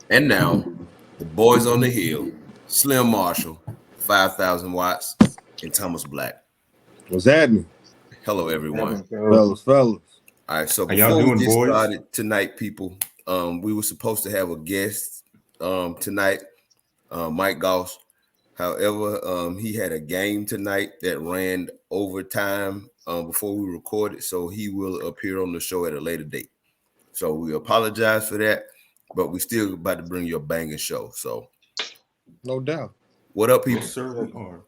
And now, the boys on the hill, Slim Marshall, 5,000 watts, and Thomas Black. What's happening? Hello, everyone. Fellas. All right, so How y'all before we doing, get boys? started tonight, people, we were supposed to have a guest tonight, Mike Goss. However, he had a game tonight that ran overtime before we recorded, so he will appear on the show at a later date. So we apologize for that, but we still about to bring you a banging show. So No doubt. what up, people? Yes, sir, we are.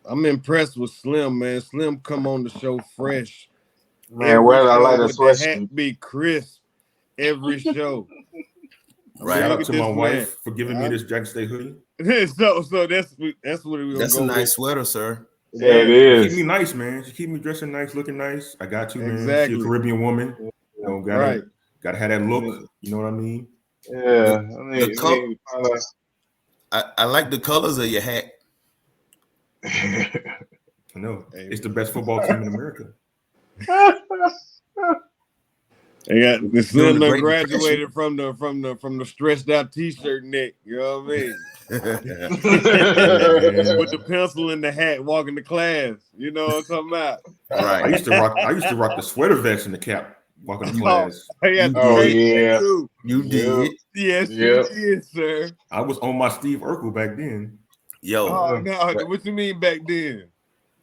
I'm impressed with Slim, man. Slim come on the show fresh. Man, whether I like the with the sweatshirt. hat be crisp every show. Right. Shout Look out at to this my man. wife for giving me this Jack Stay hoodie. so that's what we're That's gonna a go nice with. sweater, sir. Yeah, it Keep is. me nice, man. She keep me dressing nice, looking nice. I got you, man. Exactly. She a Caribbean woman. You know, Right. gotta have that look. You know what I mean? Yeah. I like the colors of your hat. I know. It's the best football team in America. They got the Slim the that Great graduated from the stretched out t-shirt neck. You know what I mean? With the pencil in the hat, walking to class. You know what I'm talking about? Right. I used to rock the sweater vest and the cap walking to class. You did. Yes, Yep. you did, sir. I was on my Steve Urkel back then. Yo. Oh no, what you mean back then?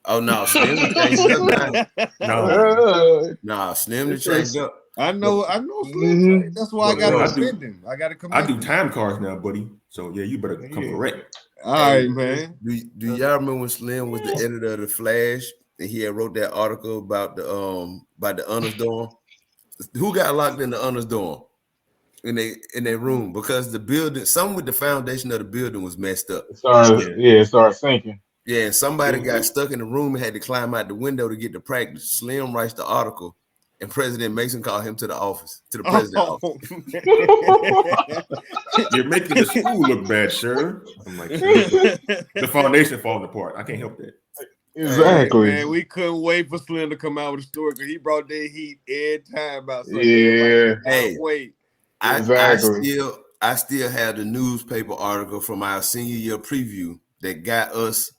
Oh no, Slim changed up now. Nah, Slim changed up. I know Slim. That's why I got to defend him. I got to come. I do time cards now, buddy. So yeah, you better come correct. All right, man. Do y'all remember when Slim was the editor of the Flash and he had wrote that article about the honors dorm? Who got locked in the honors dorm in their room because the building, something with the foundation of the building was messed up. It started sinking. Yeah, and somebody got stuck in the room and had to climb out the window to get to practice. Slim writes the article, and President Mason called him to the office, to the president's office. You're making the school look bad, sir. I'm like, the foundation falling apart. I can't help that. Exactly. Hey, man, we couldn't wait for Slim to come out with a story because he brought that heat every time about something. Yeah. Hey, wait. Exactly. I still have the newspaper article from our senior year preview that got us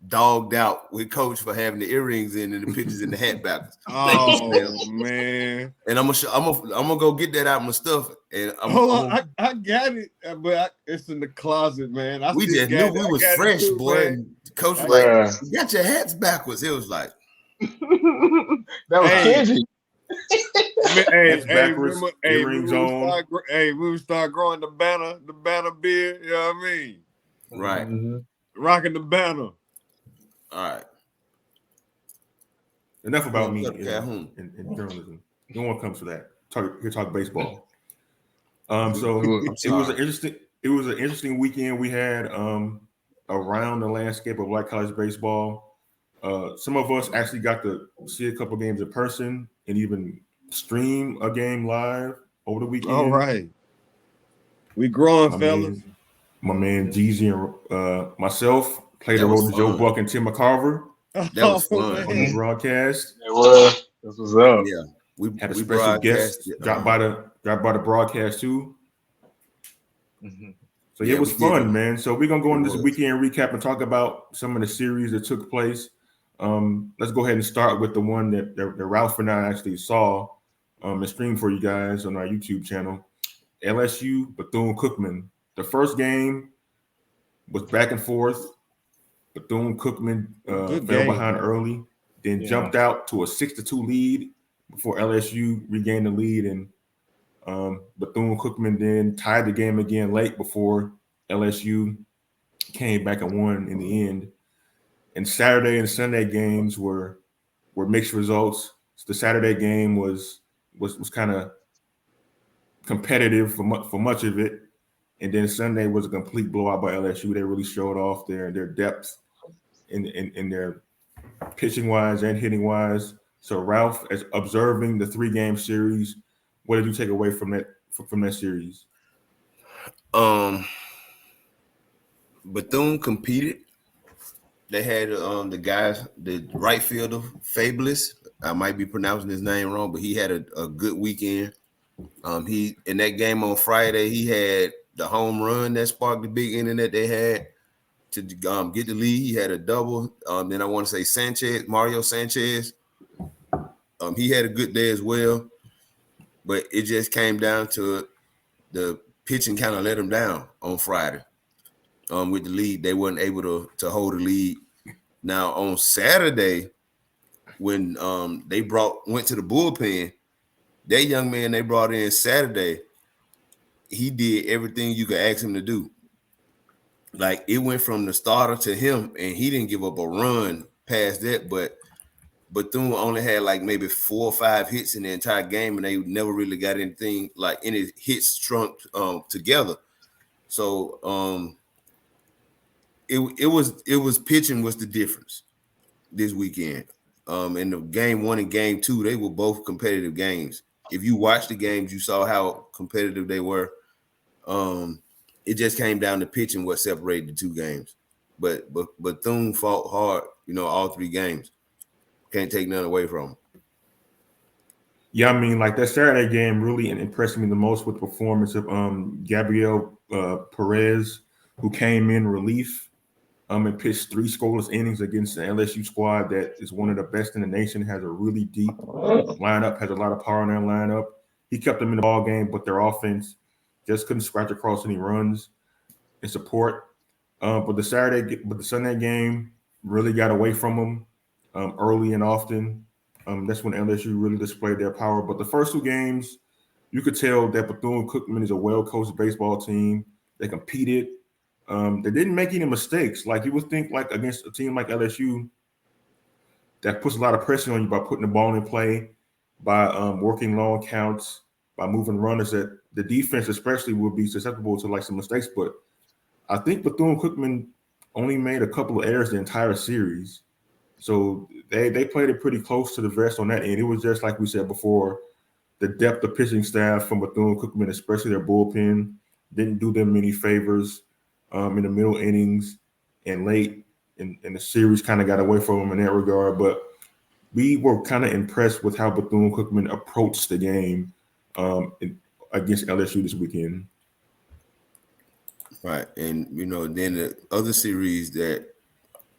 dogged out with Coach for having the earrings in and the pictures in the hat backwards. Oh man! And I'm gonna go get that out of my stuff. And I got it, but it's in the closet, man. We just knew we was fresh, too, boy. Man. Coach was like, "You got your hats backwards." It was like that was Kenji. Backwards, earrings on. We would start growing the banner beard. You know what I mean? Right. Mm-hmm. Rocking the banner. All right. Enough about me in journalism. No one comes to that. Talk baseball. So it was an interesting weekend we had around the landscape of Black college baseball. Some of us actually got to see a couple games in person and even stream a game live over the weekend. All right. We growing, fellas. My man Jeezy and myself played the role of Joe Buck and Tim McCarver. That was fun on the broadcast. It was. This was up. Yeah, we had a special guest drop by the broadcast too. Mm-hmm. So yeah, it was fun, man. So we're gonna go into this weekend recap and talk about some of the series that took place. Let's go ahead and start with the one that Ralph and I actually saw and streamed for you guys on our YouTube channel. LSU Bethune Cookman. The first game was back and forth. Bethune Cookman fell behind early, then jumped out to a 6-2 lead before LSU regained the lead, and Bethune Cookman then tied the game again late before LSU came back and won in the end. And Saturday and Sunday games were mixed results. The Saturday game was kind of competitive for much of it, and then Sunday was a complete blowout by LSU. They really showed off their depth in their pitching wise and hitting wise. So Ralph, as observing the 3-game series, what did you take away from that series? Bethune competed. They had the guys, the right fielder, Fabulous. I might be pronouncing his name wrong, but he had a good weekend. He in that game on Friday, he had the home run that sparked the big inning that they had to get the lead. He had a double. Then I want to say Mario Sanchez. He had a good day as well, but it just came down to the pitching kind of let him down on Friday. With the lead, they weren't able to hold the lead. Now on Saturday, when they went to the bullpen, that young man they brought in Saturday, he did everything you could ask him to do. Like it went from the starter to him, and he didn't give up a run past that. But Bethune only had like maybe 4 or 5 hits in the entire game, and they never really got anything like any hits strung together. So it was pitching was the difference this weekend. In the game 1 and game 2, they were both competitive games. If you watched the games, you saw how competitive they were. It just came down to pitching what separated the 2 games. But Bethune fought hard, all 3 games. Can't take none away from them. Yeah, I mean, like that Saturday game really impressed me the most with the performance of Gabriel Perez, who came in relief and pitched 3 scoreless innings against the LSU squad that is one of the best in the nation, has a really deep lineup, has a lot of power in their lineup. He kept them in the ball game, but their offense just couldn't scratch across any runs and support. But the Sunday game really got away from them early and often. That's when LSU really displayed their power. But the first 2 games, you could tell that Bethune Cookman is a well-coached baseball team. They competed. They didn't make any mistakes. Like you would think, like against a team like LSU, that puts a lot of pressure on you by putting the ball in play, by working long counts, by moving runners. That the defense, especially, would be susceptible to like some mistakes. But I think Bethune Cookman only made a couple of errors the entire series. So they played it pretty close to the vest on that end. It was just like we said before, the depth of pitching staff from Bethune Cookman, especially their bullpen, didn't do them any favors in the middle innings and late. And the series kind of got away from them in that regard. But we were kind of impressed with how Bethune Cookman approached the game against LSU this weekend. Right. And, then the other series that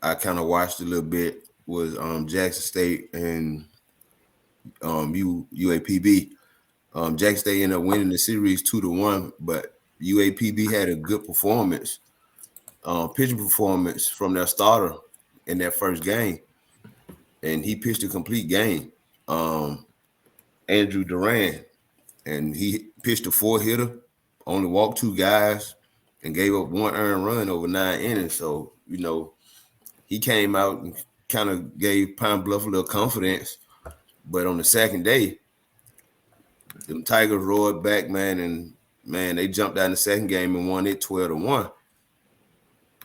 I kind of watched a little bit was Jackson State and UAPB. Jackson State ended up winning the series 2-1, but UAPB had a good performance, pitching performance from their starter in that first game, and he pitched a complete game. Andrew Duran, and he pitched a 4-hitter, only walked 2 guys, and gave up 1 earned run over 9 innings. So he came out and kind of gave Pine Bluff a little confidence. But on the second day, the Tigers roared back, man, and they jumped out in the second game and won it 12-1.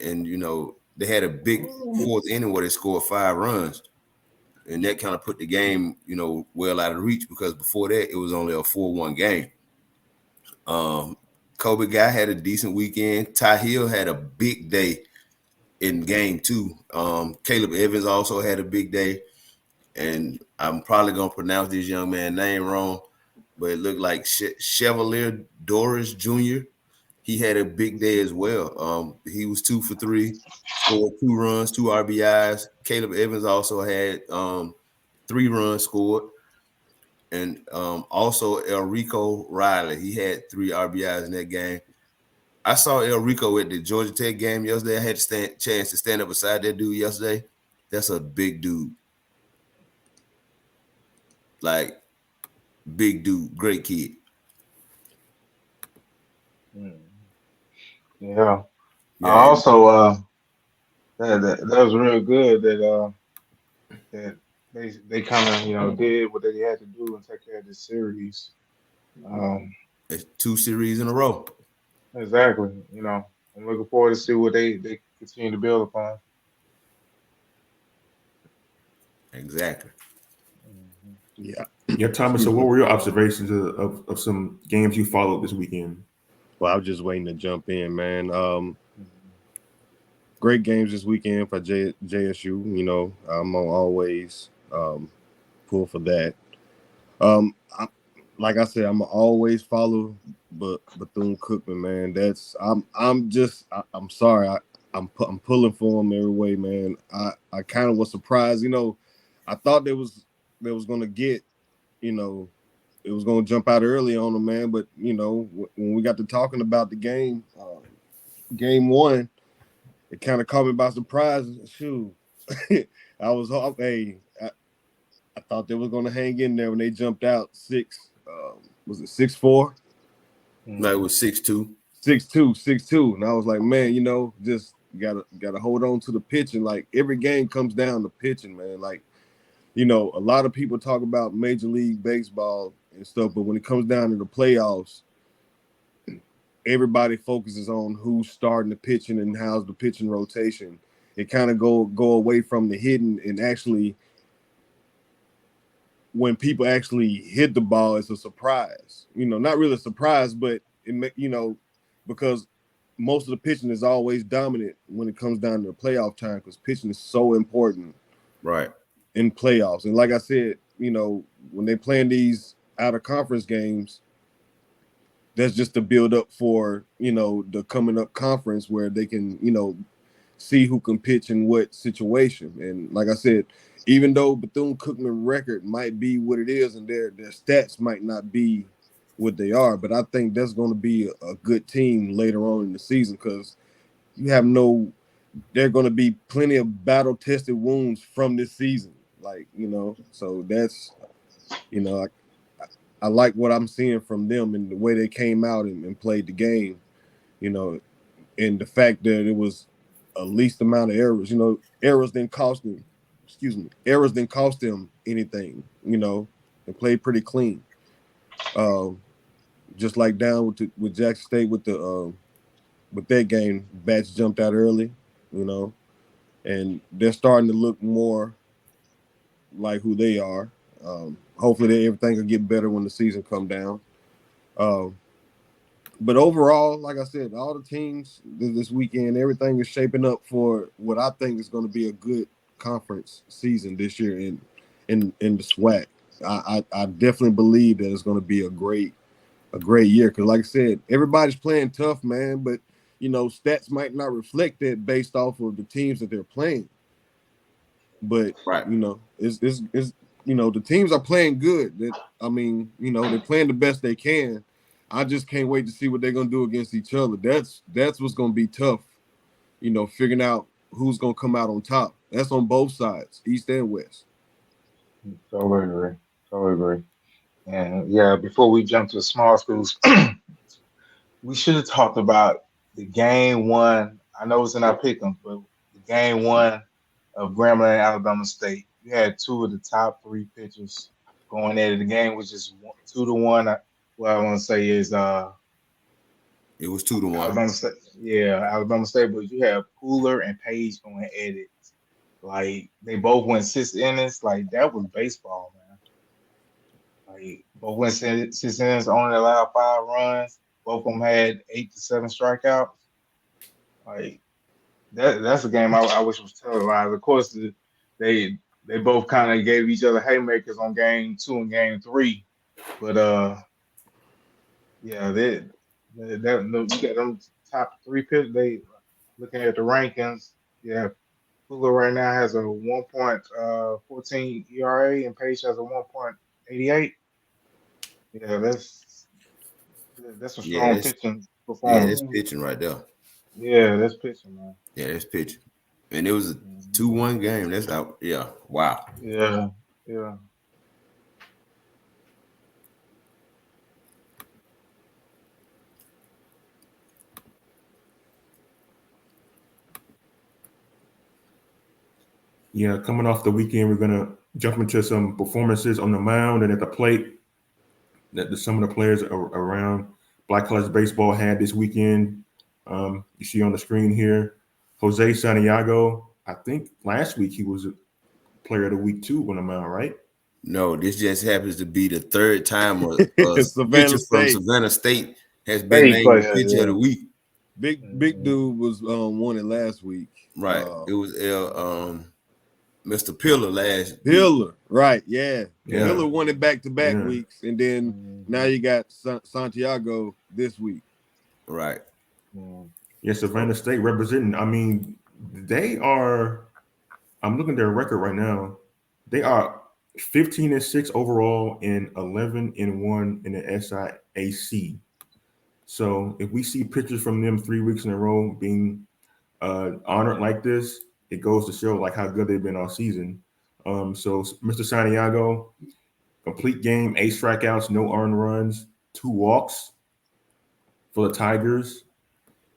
And they had a big 4th inning where they scored 5 runs, and that kind of put the game, well out of reach, because before that it was only a 4-1 game. Kobe Guy had a decent weekend. Ty Hill had a big day in game 2. Caleb Evans also had a big day, and I'm probably gonna pronounce this young man's name wrong, but it looked like Chevalier Doris Jr. He had a big day as well. He was 2 for 3, scored 2 runs, 2 RBIs. Caleb Evans also had 3 runs scored, and also Elrico Riley. He had 3 RBIs in that game. I saw Elrico at the Georgia Tech game yesterday. I had a chance to stand up beside that dude yesterday. That's a big dude. Like, big dude, great kid. Yeah. I also that was real good that they kind of did what they had to do and take care of this series. It's 2 series in a row. Exactly. I'm looking forward to see what they continue to build upon. Exactly. Yeah, Thomas. So, what were your observations of some games you followed this weekend? Well, I was just waiting to jump in, man. Great games this weekend for JSU. I'm always pull for that. like I said, I'm always follow Bethune Cookman, man. I'm sorry. I'm pulling for him every way, man. I kind of was surprised, I thought they was gonna get, it was gonna jump out early on them, man. But when we got to talking about the game, game one, it kind of caught me by surprise. Shoot, I was hey, I thought they was gonna hang in there when they jumped out six. Was it 6-4? No, it was 6-2. 6-2, 6-2. And I was like, man, just gotta hold on to the pitching. Like every game comes down to pitching, man. Like, a lot of people talk about Major League Baseball and stuff, but when it comes down to the playoffs, everybody focuses on who's starting the pitching and how's the pitching rotation. It kind of go away from the hitting, and actually when people actually hit the ball, it's a surprise. Not really a surprise, but because most of the pitching is always dominant when it comes down to the playoff time, because pitching is so important, right, in playoffs. And like I said, when they're playing these out of conference games, that's just to build up for the coming up conference where they can see who can pitch in what situation. And like I said, even though Bethune-Cookman record might be what it is and their stats might not be what they are, but I think that's going to be a good team later on in the season, because there are going to be plenty of battle-tested wounds from this season. Like, so that's, I like what I'm seeing from them and the way they came out and played the game, and the fact that it was a least amount of errors. Errors didn't cost them. Errors didn't cost them anything. They played pretty clean. Just like down with Jackson State with that game, bats jumped out early, and they're starting to look more like who they are. Hopefully, everything will get better when the season come down. But overall, like I said, all the teams this weekend, everything is shaping up for what I think is going to be a good conference season this year in the SWAC. I definitely believe that it's going to be a great year, because like I said, everybody's playing tough, man. But stats might not reflect that based off of the teams that they're playing. But right, it's the teams are playing good. They're playing the best they can. I just can't wait to see what they're gonna do against each other. That's what's gonna be tough. Figuring out who's gonna come out on top. That's on both sides, East and West. Totally agree. Totally agree. And yeah, before we jump to the small schools, we should have talked about the game one. I know it's in our pick'em, but the game one of Grambling and Alabama State. You had two of the top three pitchers going at it. The game was just 2-1. What I want to say is it was 2-1. Alabama State. Yeah, Alabama State, but you have Pooler and Page going at it. Like they both went 6 innings. Like that was baseball, man. Like both went 6 innings, only allowed 5 runs. Both of them had 8 to 7 strikeouts. Like that's a game I wish was televised. Of course, they both kind of gave each other haymakers on game 2 and game 3, but yeah, you got them top 3 pitchers. They looking at the rankings. Yeah, Fuller right now has a 1.14 ERA and Pace has a 1.88. Yeah, that's a strong pitching performance. That's pitching right there. Yeah, that's pitching, man. Yeah, that's pitching. And it was a 2-1 game. That's out. Yeah. Wow. Yeah. Yeah, coming off the weekend, we're gonna jump into some performances on the mound and at the plate that some of the players around Black College Baseball had this weekend. You see on the screen here, Jose Santiago. I think last week he was a player of the week too on the mound, right? No, this just happens to be the third time a Savannah pitcher from State. Savannah State has been named pitcher of the week. Big dude was won it last week. Right. It was Mr. Pillar last week. Pillar, right? Yeah. Yeah. Pillar won it back-to-back Yeah. weeks, and then now you got Santiago this week. Right. Yeah, Savannah State representing. I mean, they are. I'm looking at their record right now. They are 15-6 overall and 11-1 in the SIAC. So if we see pictures from them 3 weeks in a row being honored like this, it goes to show like how good they've been all season. So Mr. Santiago, complete game, 8 strikeouts, no earned runs, 2 walks for the Tigers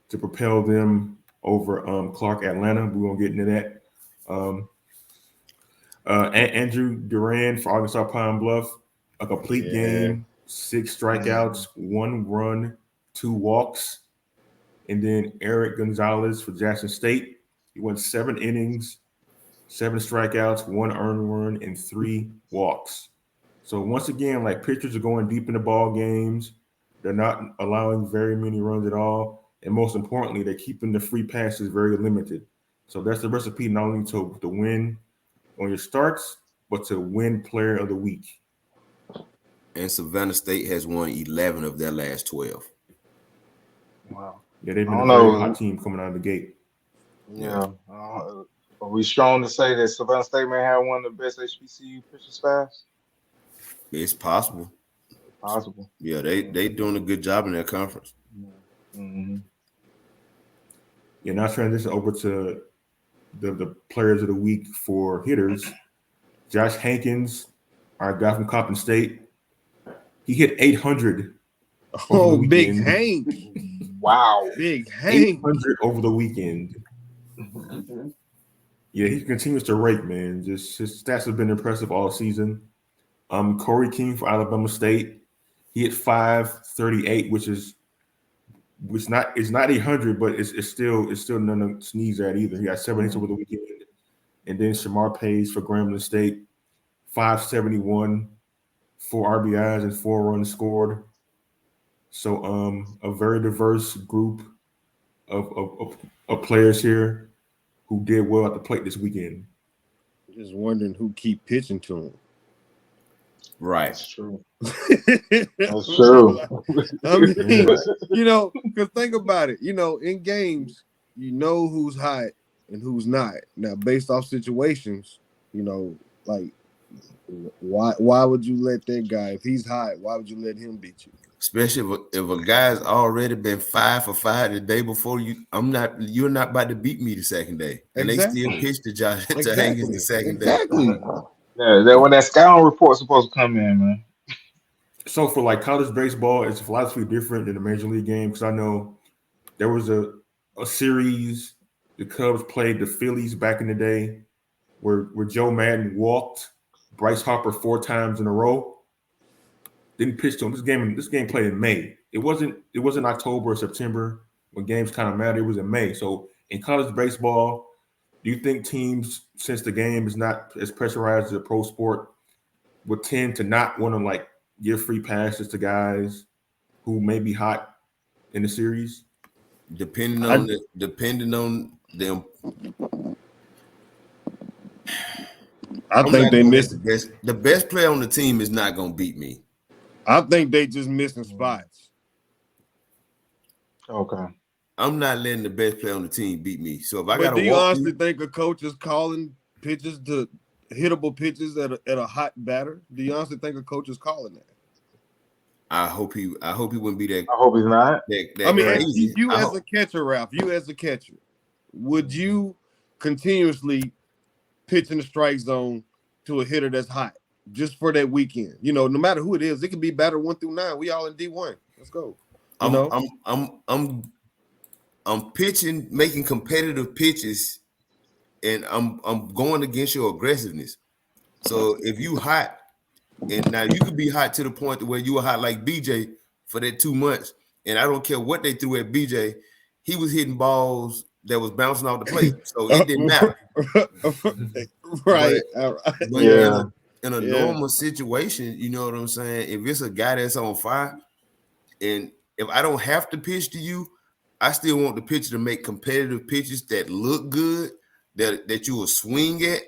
to propel them over Clark Atlanta. We're gonna get into that. Andrew Duran for Arkansas Pine Bluff, a complete game, 6 strikeouts, 1 run, 2 walks. And then Eric Gonzalez for Jackson State. He went 7 innings, 7 strikeouts, 1 earned run, and 3 walks. So once again, like pitchers are going deep in the ball games. They're not allowing very many runs at all. And most importantly, they're keeping the free passes very limited. So that's the recipe not only to win on your starts, but to win player of the week. And Savannah State has won 11 of their last 12. Wow. Yeah, they've been a very hot team coming out of the gate. Yeah. Are we strong to say that Savannah State may have one of the best HBCU pitching staffs? It's possible. Possible. Yeah, they doing a good job in their conference. Mm-hmm. Yeah, now transition over to the players of the week for hitters. Josh Hankins, our guy from Coppin State, he hit 800. Oh, Big Hank. Wow. Big Hank. 800 over the weekend. Yeah, he continues to rake, man. Just his stats have been impressive all season. Corey King for Alabama State, he hit 538, which is not 800, but it's still nothing to sneeze at either. He got 7 hits over the weekend. And then Shamar Page for Grambling State, 571, 4 RBIs and 4 runs scored. So a very diverse group of players here who did well at the plate this weekend. Just wondering who keep pitching to him. Right. That's true. That's true. I mean, because think about it. In games, who's hot and who's not. Now, based off situations, like why would you let that guy, if he's hot, why would you let him beat you? Especially if a guy's already been 5 for 5 the day before you're not about to beat me the second day. And Exactly. they still pitched to Hankins the second day. Yeah, that when that scouting report's supposed to come in, man. So for like college baseball, it's philosophy different than the major league game because I know there was a series the Cubs played the Phillies back in the day where Joe Madden walked Bryce Harper 4 times in a row. Didn't pitch to him. This game played in May. It wasn't October or September when games kind of mattered. It was in May. So in college baseball, do you think teams, since the game is not as pressurized as a pro sport, would tend to not want to like give free passes to guys who may be hot in the series? Depending on them. I think they missed the best player on the team is not going to beat me. I think they just missing spots. Okay. I'm not letting the best player on the team beat me. So if I got to, do you honestly think a coach is calling pitches to hittable pitches at a hot batter? Do you honestly think a coach is calling that? I hope he wouldn't be that. I hope he's not. I mean, crazy. You as a catcher, Ralph, would you continuously pitch in the strike zone to a hitter that's hot just for that weekend? No matter who it is, it could be batter 1 through 9. We all in D1. Let's go. I'm pitching, making competitive pitches, and I'm going against your aggressiveness. So if you hot, and now you could be hot to the point to where you were hot like BJ for that 2 months, and I don't care what they threw at BJ, he was hitting balls that was bouncing off the plate, so it didn't matter. Right. But in a normal situation, you know what I'm saying? If it's a guy that's on fire, and if I don't have to pitch to you, I still want the pitcher to make competitive pitches that look good, that you will swing at.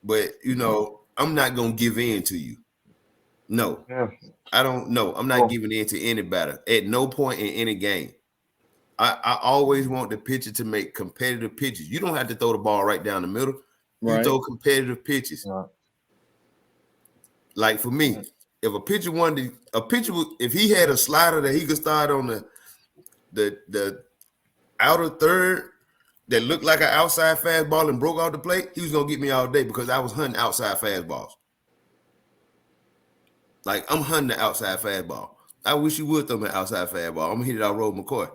but I'm not gonna give in to you. No, Yeah. I don't know. I'm not giving in to anybody at no point in any game. I always want the pitcher to make competitive pitches. You don't have to throw the ball right down the middle. You throw competitive pitches. Right. Like for me, if a pitcher if he had a slider that he could start on the outer third that looked like an outside fastball and broke off the plate, he was gonna get me all day because I was hunting outside fastballs. Like I'm hunting the outside fastball. I wish you would throw me an outside fastball. I'm gonna hit it out Road McCoy.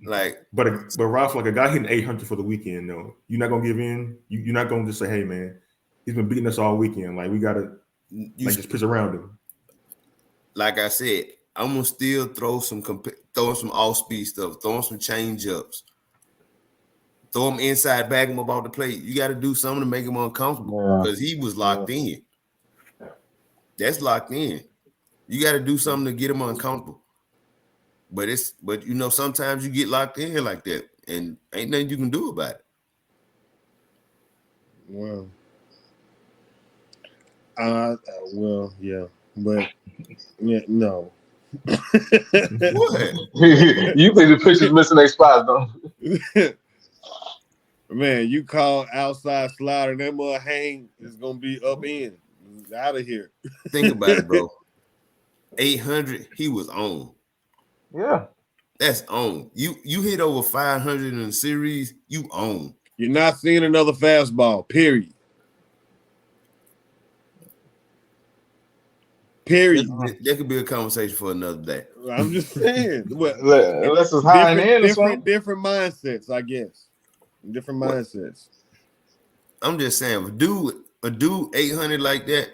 Like, but Ralph, like a guy hitting 800 for the weekend, though, you're not gonna give in. You're not gonna just say, "Hey, man, he's been beating us all weekend. Like we gotta just pitch around him." Like I said, I'm gonna still throw some off speed stuff, throwing some change ups, throw him inside, bag him about the plate. You got to do something to make him uncomfortable because he was locked in. That's locked in. You got to do something to get him uncomfortable. But sometimes you get locked in like that, and ain't nothing you can do about it. Well, yeah, but yeah, no. What? You think the pitcher's missing their spots, though? Man, you call outside slider, that mother hang is gonna be up in. Out of here. Think about it, bro. 800, he was on. Yeah. That's on. You hit over 500 in the series, you own. You're not seeing another fastball, period. That could be a conversation for another day. I'm just saying. Unless it's high and in or something. Different mindsets, I guess. Different mindsets. I'm just saying, a dude 800 like that,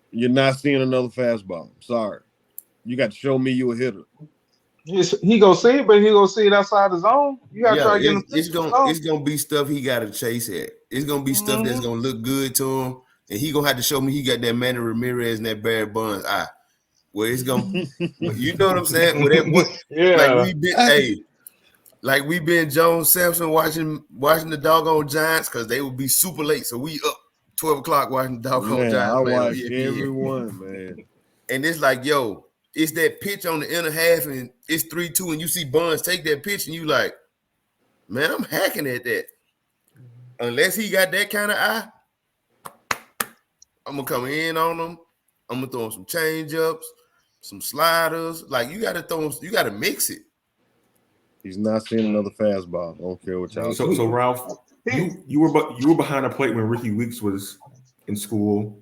you're not seeing another fastball. Sorry. You got to show me you a hitter. He gonna see it, but he gonna see it outside the zone. You gotta try to get him. It's gonna be stuff he gotta chase at. It's gonna be stuff that's gonna look good to him, and he gonna have to show me he got that Manny Ramirez and that Barry Bonds eye. Where it's gonna, you know what I'm saying? Like we've been Jones Sampson watching the doggone Giants because they would be super late, so we up 12 o'clock watching the doggone Giants. I watch everyone, man. And it's like, yo. It's that pitch on the inner half, and it's 3-2, and you see Bonds take that pitch, and you like, man, I'm hacking at that. Unless he got that kind of eye, I'm gonna come in on him. I'm gonna throw him some change ups, some sliders. Like you gotta mix it. He's not seeing another fastball. I don't care what y'all. So Ralph, you were behind the plate when Ricky Weeks was in school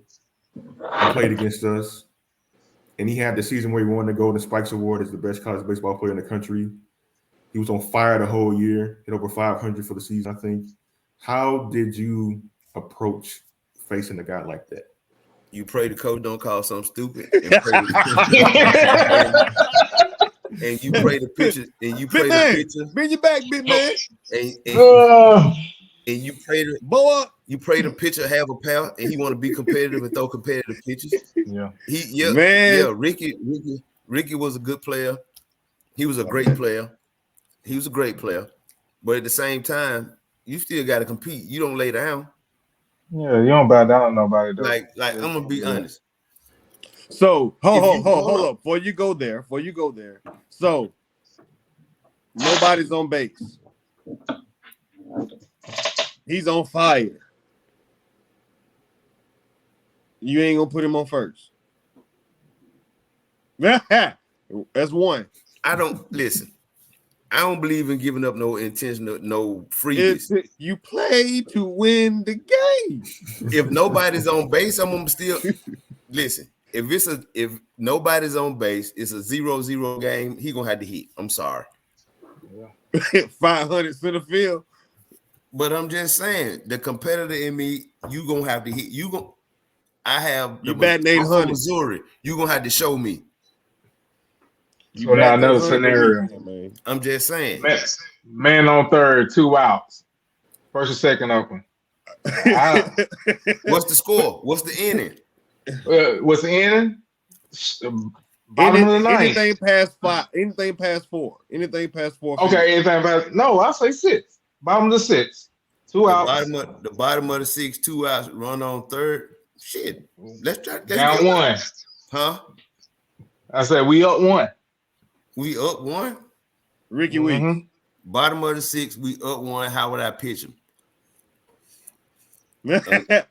and played against us. And he had the season where he won the Golden Spikes Award as the best college baseball player in the country. He was on fire the whole year, hit over 500 for the season, I think. How did you approach facing a guy like that? You pray the coach don't call something stupid, and you pray the pitcher, and you pray the pitcher. Bring your back, big man. And you pray the blow up. You pray the pitcher have a power, and he want to be competitive and throw competitive pitches. Ricky was a good player. He was a great player. But at the same time, you still got to compete. You don't lay down. Yeah, you don't bow down to nobody. Though. Like I'm gonna be honest. So hold up. Before you go there. So nobody's on base. He's on fire. You ain't gonna put him on first. That's one. I don't believe in giving up no intentional, no freebies. You play to win the game. If nobody's on base, I'm gonna still listen. If nobody's on base, it's a 0-0 game. He gonna have to hit. I'm sorry. 500 center field. But I'm just saying, the competitor in me, you gonna have to hit. I have you batting 800. Missouri. You gonna have to show me. So now another scenario. I'm just saying. Man on third, 2 outs. First and second open. What's the score? What's the inning? What's the inning? Bottom of the ninth. Anything past 5. Anything past 4. Anything past 4. Okay, anything past. No, I say 6. Bottom of the 6. 2 outs. The bottom of the 6, 2 outs, run on third. Shit. Let's try. Down 1. Huh? I said we up 1. We up 1. Ricky Weeks. Bottom of the 6, we up 1. How would I pitch him? Okay.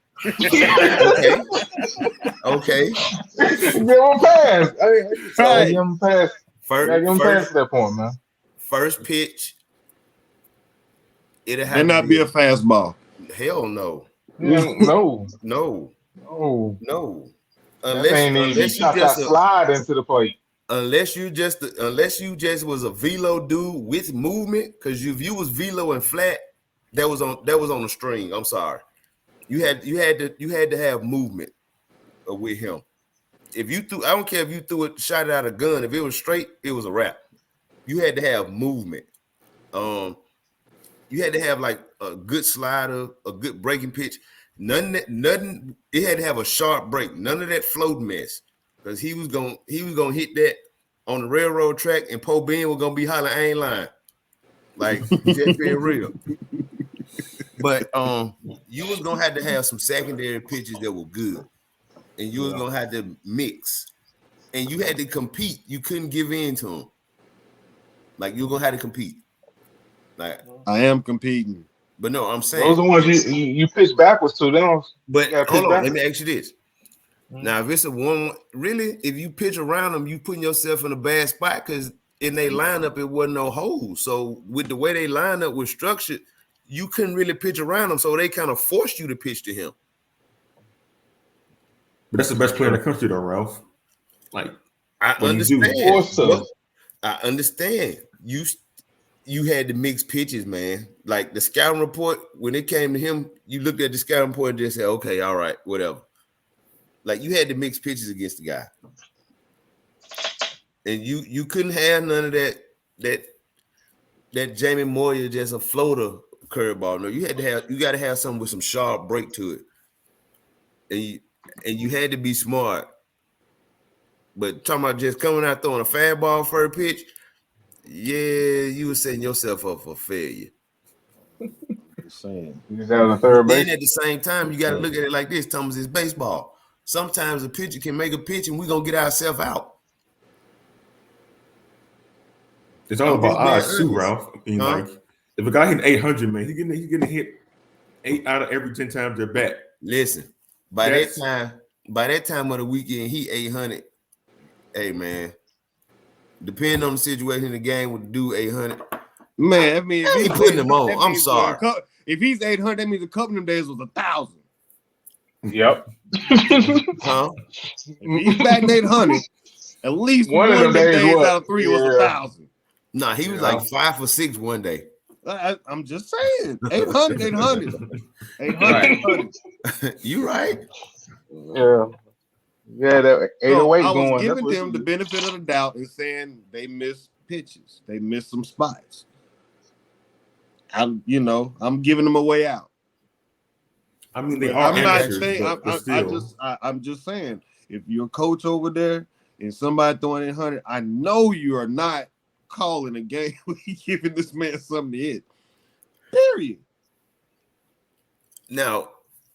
Okay. Give him a pass. Right. Give him a pass. Give him a pass at that point, man. First pitch. It'll have May not be a fastball. Hell no. No. Unless you just slide into the plate. Unless you just was a velo dude with movement, because if you was velo and flat, that was on the string. I'm sorry. You had to have movement with him. If you threw, I don't care if you threw it, shot it out of a gun. If it was straight, it was a wrap. You had to have movement. You had to have like a good slider, a good breaking pitch. Nothing. It had to have a sharp break. None of that float mess, because he was gonna hit that on the railroad track, and Poe Ben was gonna be hollering, "I ain't lying." Like, just being real. But you was gonna have to have some secondary pitches that were good, and you was gonna have to mix, and you had to compete. You couldn't give in to them. Like, you're gonna have to compete. Like, I am competing. But no, I'm saying those are the ones you pitch backwards to them. But hold on, let me ask you this. Now, if it's a one, really, if you pitch around them, you putting yourself in a bad spot, because in their lineup it wasn't no hole. So with the way they line up was structured, you couldn't really pitch around them. So they kind of forced you to pitch to him. But that's the best player in the country, though, Ralph. Like, I understand. I understand. You had to mix pitches, man. Like the scouting report, when it came to him, you looked at the scouting report and just said, okay, all right, whatever. Like, you had to mix pitches against the guy. And you couldn't have none of that Jamie Moyer just a floater curveball. No, you got to have something with some sharp break to it. And you had to be smart. But talking about just coming out throwing a fastball for a pitch, yeah, you were setting yourself up for failure. Saying. Then at the same time, you got to look at it like this, Thomas, it's baseball. Sometimes a pitcher can make a pitch and we're going to get ourselves out. It's all about odds too, Ralph. I mean, like, if a guy hitting 800, man, he's getting hit 8 out of every 10 times they're bat. Listen, by that time of the weekend, he 800. Hey, man, depending on the situation in the game, would do 800. Man, I mean, if he's putting him on, I'm sorry. If he's 800, that means a couple of them days was 1,000. Yep. If he's batting 800, at least one of them days out of 3 was 1,000. Nah, he was like 5 for 6 one day. I'm just saying, 800. 800. You right? Yeah. Yeah, that 808 I was going. giving them the benefit of the doubt and saying they missed pitches. They missed some spots. I'm giving them a way out. I mean, they are. I'm not saying. I'm just saying, if you're a coach over there and somebody throwing 800, I know you are not calling a game giving this man something to hit. Period. Now,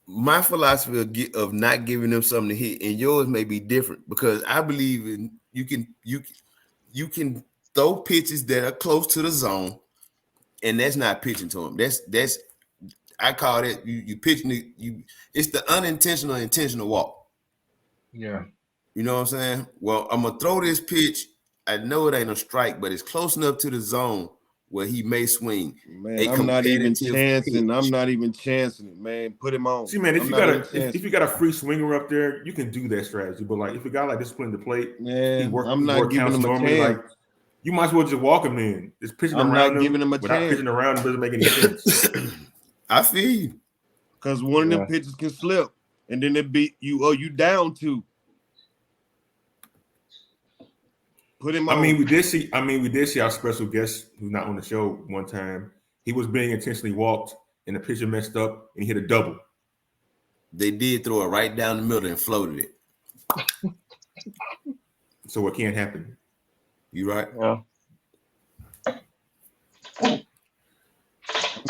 my philosophy of not giving them something to hit, and yours may be different, because I believe in you can throw pitches that are close to the zone, and that's not pitching to them. That's I call it you pitching it's the unintentional intentional walk. Yeah. You know what I'm saying? Well, I'm gonna throw this pitch. I know it ain't a strike, but it's close enough to the zone where he may swing. Man, I'm not even chancing. I'm not even chancing it, man. Put him on. See, man, if you got a free swinger up there, you can do that strategy. But like, if a guy like this playing the plate, man, I'm not giving him a chance. Like, you might as well just walk him in. Just pitching I'm around not giving him a without chance. pitching around doesn't make any sense. I feel you, because one of them pitches can slip, and then it be you down 2. Put him on. I mean, we did see our special guest who's not on the show one time. He was being intentionally walked, and the pitcher messed up, and he hit a double. They did throw it right down the middle and floated it. So what can't happen? You right? Yeah.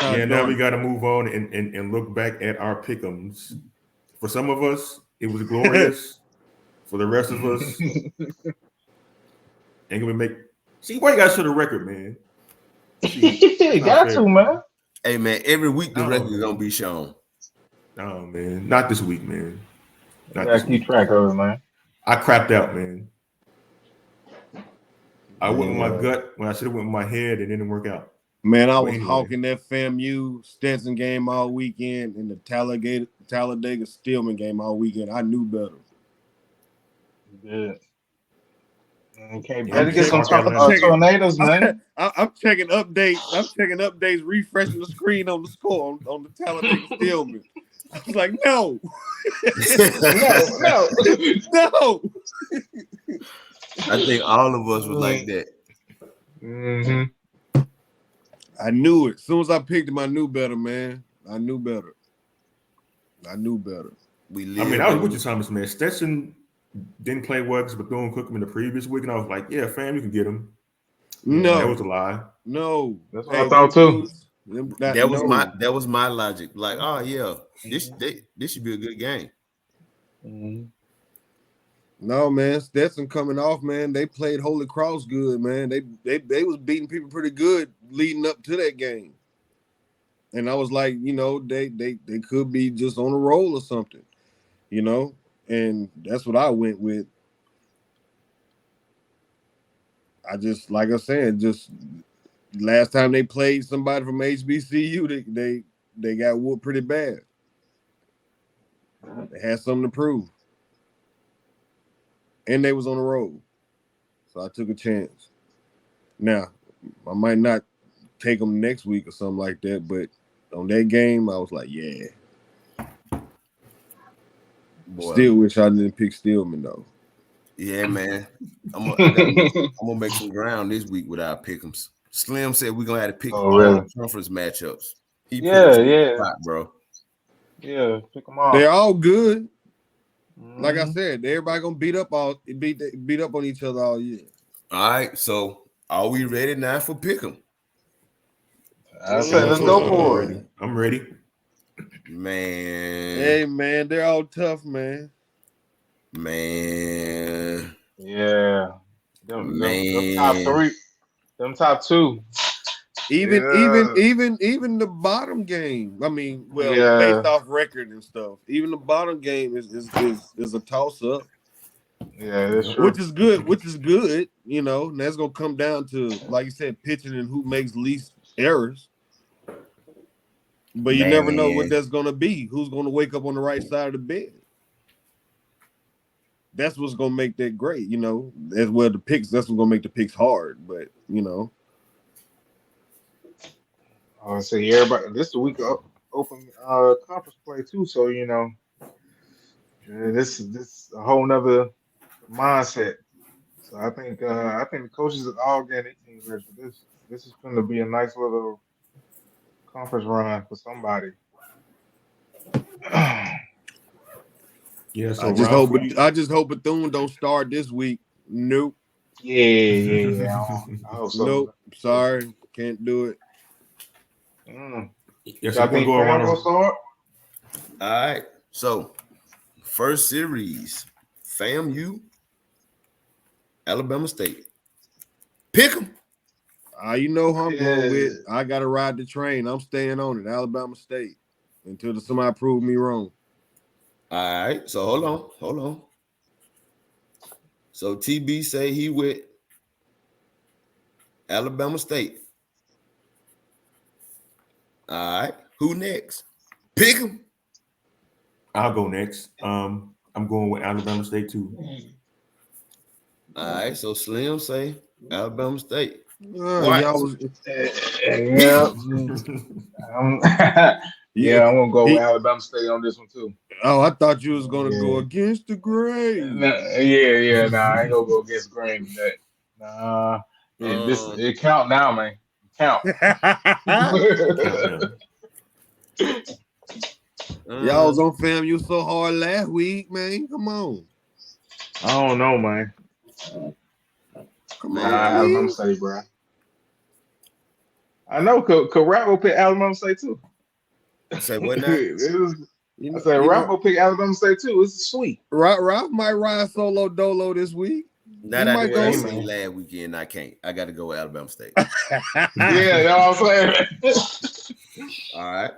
Yeah, now we got to move on and look back at our pick'ems. For some of us, it was glorious. For the rest of us, ain't gonna make. See, why you got to show the record, man? You got to, man. Hey man, every week the record is gonna be shown. No, man, not this week, man. You gotta keep track of it, man. I crapped out, man. I went with my gut when I should have went with my head, and it didn't work out. Man, I was hawking that FAMU Stetson game all weekend and the Talladega Stillman game all weekend. I knew better. Good. Okay, better get some tornadoes, man. I'm checking updates. Refreshing the screen on the score on the Talladega Stillman. I was like, no. No. I think all of us was like that. Mm-hmm. I knew it. As soon as I picked him, I knew better, man. I knew better. I was with you, Thomas, man. Stetson didn't play well against Bethune Cookman the previous week, and I was like, yeah, fam, you can get him. No. That was a lie. No. That's what I thought, too. That was my logic. Like, oh, yeah, this should be a good game. Mm-hmm. No, man, Stetson coming off, man. They played Holy Cross good, man. They was beating people pretty good leading up to that game. And I was like, they could be just on a roll or something, and that's what I went with. I just, like I said, just last time they played somebody from HBCU, they got whooped pretty bad. They had something to prove. And they was on the road. So I took a chance. Now, I might not take them next week or something like that, but on that game, I was like, yeah. Boy, still wish I didn't pick Stillman, though. Yeah, man. I'm gonna make some ground this week with our pick'ems. Slim said we're gonna have to pick all conference matchups. Spot, bro. Yeah, pick them all. They're all good. Like I said, everybody gonna beat up on each other all year. All right, so are we ready now for pick'em? I said, let's go for it. I'm ready. Man. Hey, man, they're all tough, man. Man. Yeah. Them top three. Them top two. Even the bottom game. I mean, based off record and stuff. Even the bottom game is a toss up. Yeah, that's true. Which is good. And that's gonna come down to, like you said, pitching and who makes least errors. But you never know what that's gonna be. Who's gonna wake up on the right side of the bed? That's what's gonna make that great, as well. The picks, that's what's gonna make the picks hard. But I say everybody. This is the week of open conference play too. So this is a whole nother mindset. So I think the coaches are all getting their teams ready for this. This is going to be a nice little conference run for somebody. Yeah, so I just hope Bethune don't start this week. Nope. Yeah. I hope so. Nope. Sorry, can't do it. Yes, I'm gonna go around. All right. So, first series, FAMU, Alabama State. Pick them. You know who I'm going with. I got to ride the train. I'm staying on it. Alabama State until somebody prove me wrong. All right. So hold on. So TB say he with Alabama State. All right. Who next? Pick him. I'll go next. I'm going with Alabama State too. All right. So Slim say Alabama State. I'm gonna go with Alabama State on this one too. Oh, I thought you was gonna go against the grain. Nah, I ain't gonna go against the grain today. Nah, it count now, man. Count. Y'all was on FAMU so hard last week, man. Come on. I don't know, man. Come on, Alabama State, bro. I know. Could Rap will pick Alabama State too. Say what now? I said Rap will pick Alabama State too. It's sweet. Ralph might ride solo dolo this week. Now He that might I go. seen last weekend, I can't. I got to go with Alabama State. Yeah, you know what I'm saying. All right.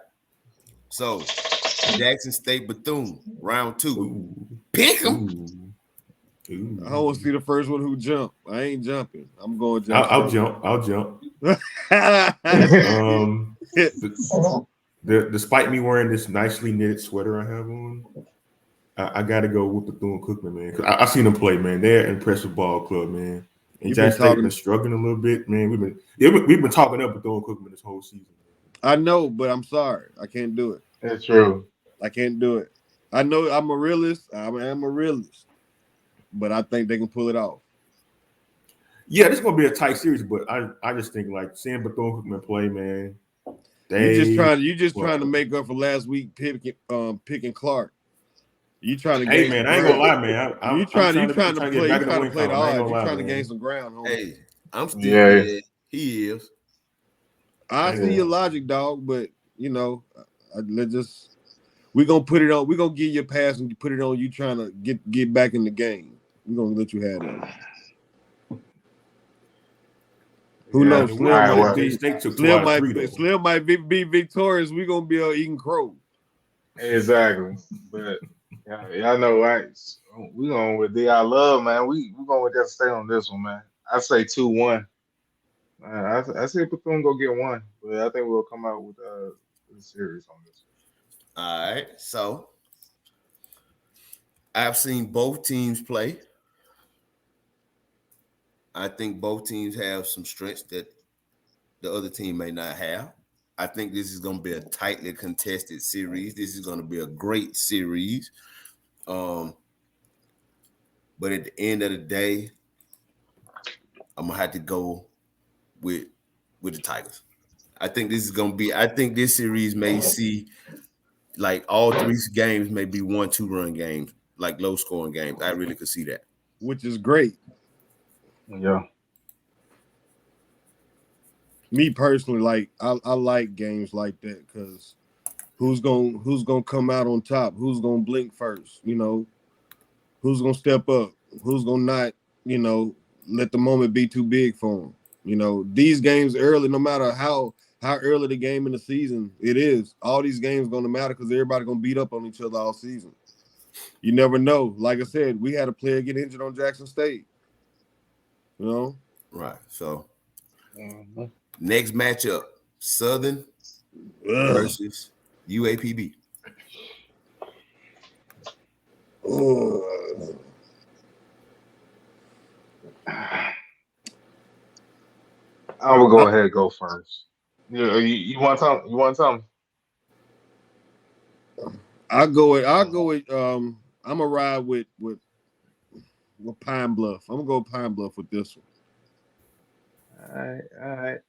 So Jackson State Bethune, round 2. Ooh. Pick 'em. Ooh. I want to see the first one who jump. I ain't jumping. I'm going to I'll jump. I'll jump. Despite me wearing this nicely knitted sweater I have on, I got to go with Bethune Cookman, man. Cause I seen them play, man. They're an impressive ball club, man. And Jackson State been struggling a little bit, man. We've been talking up Bethune Cookman this whole season. I know, but I'm sorry. I can't do it. That's true. I can't do it. I know I'm a realist. I am a realist. But I think they can pull it off. Yeah, this is gonna be a tight series, but I just think like seeing Bethune Cookman play, man. You just trying to make up for last week picking Clark. You trying to man, I ain't gonna lie, man. You trying to play the odds. You trying to man. gain some ground, homie. Hey, I'm still he is. I see your logic, dog, but you know, we're gonna put it on. We're gonna give you a pass and put it on you trying to get back in the game. We're gonna let you have that. Who knows? Slim might be victorious. We're gonna be eating crow. Exactly. But y'all know, right? We going with D.I. Love, man. We going with Jackson State on this one, man. I say 2-1. I say Bethune go get 1, but I think we'll come out with a series on this one. All right. So I've seen both teams play. I think both teams have some strengths that the other team may not have. I think this is going to be a tightly contested series. This is going to be a great series. But at the end of the day, I'm going to have to go with the Tigers. I think this series may see like all 3 games may be 1-2 run games, like low scoring games. I really could see that. Which is great. Yeah. Me personally, like I like games like that because who's gonna come out on top? Who's gonna blink first? You know, who's gonna step up? Who's gonna not? You know, let the moment be too big for them. You know, these games early, no matter how early the game in the season it is, all these games gonna matter because everybody gonna beat up on each other all season. You never know. Like I said, we had a player get injured on Jackson State. You know, right? So. Next matchup, Southern versus UAPB. I will go ahead and go first. You want to tell me? I'll go with I'm gonna ride with Pine Bluff. I'm gonna go Pine Bluff with this one. All right.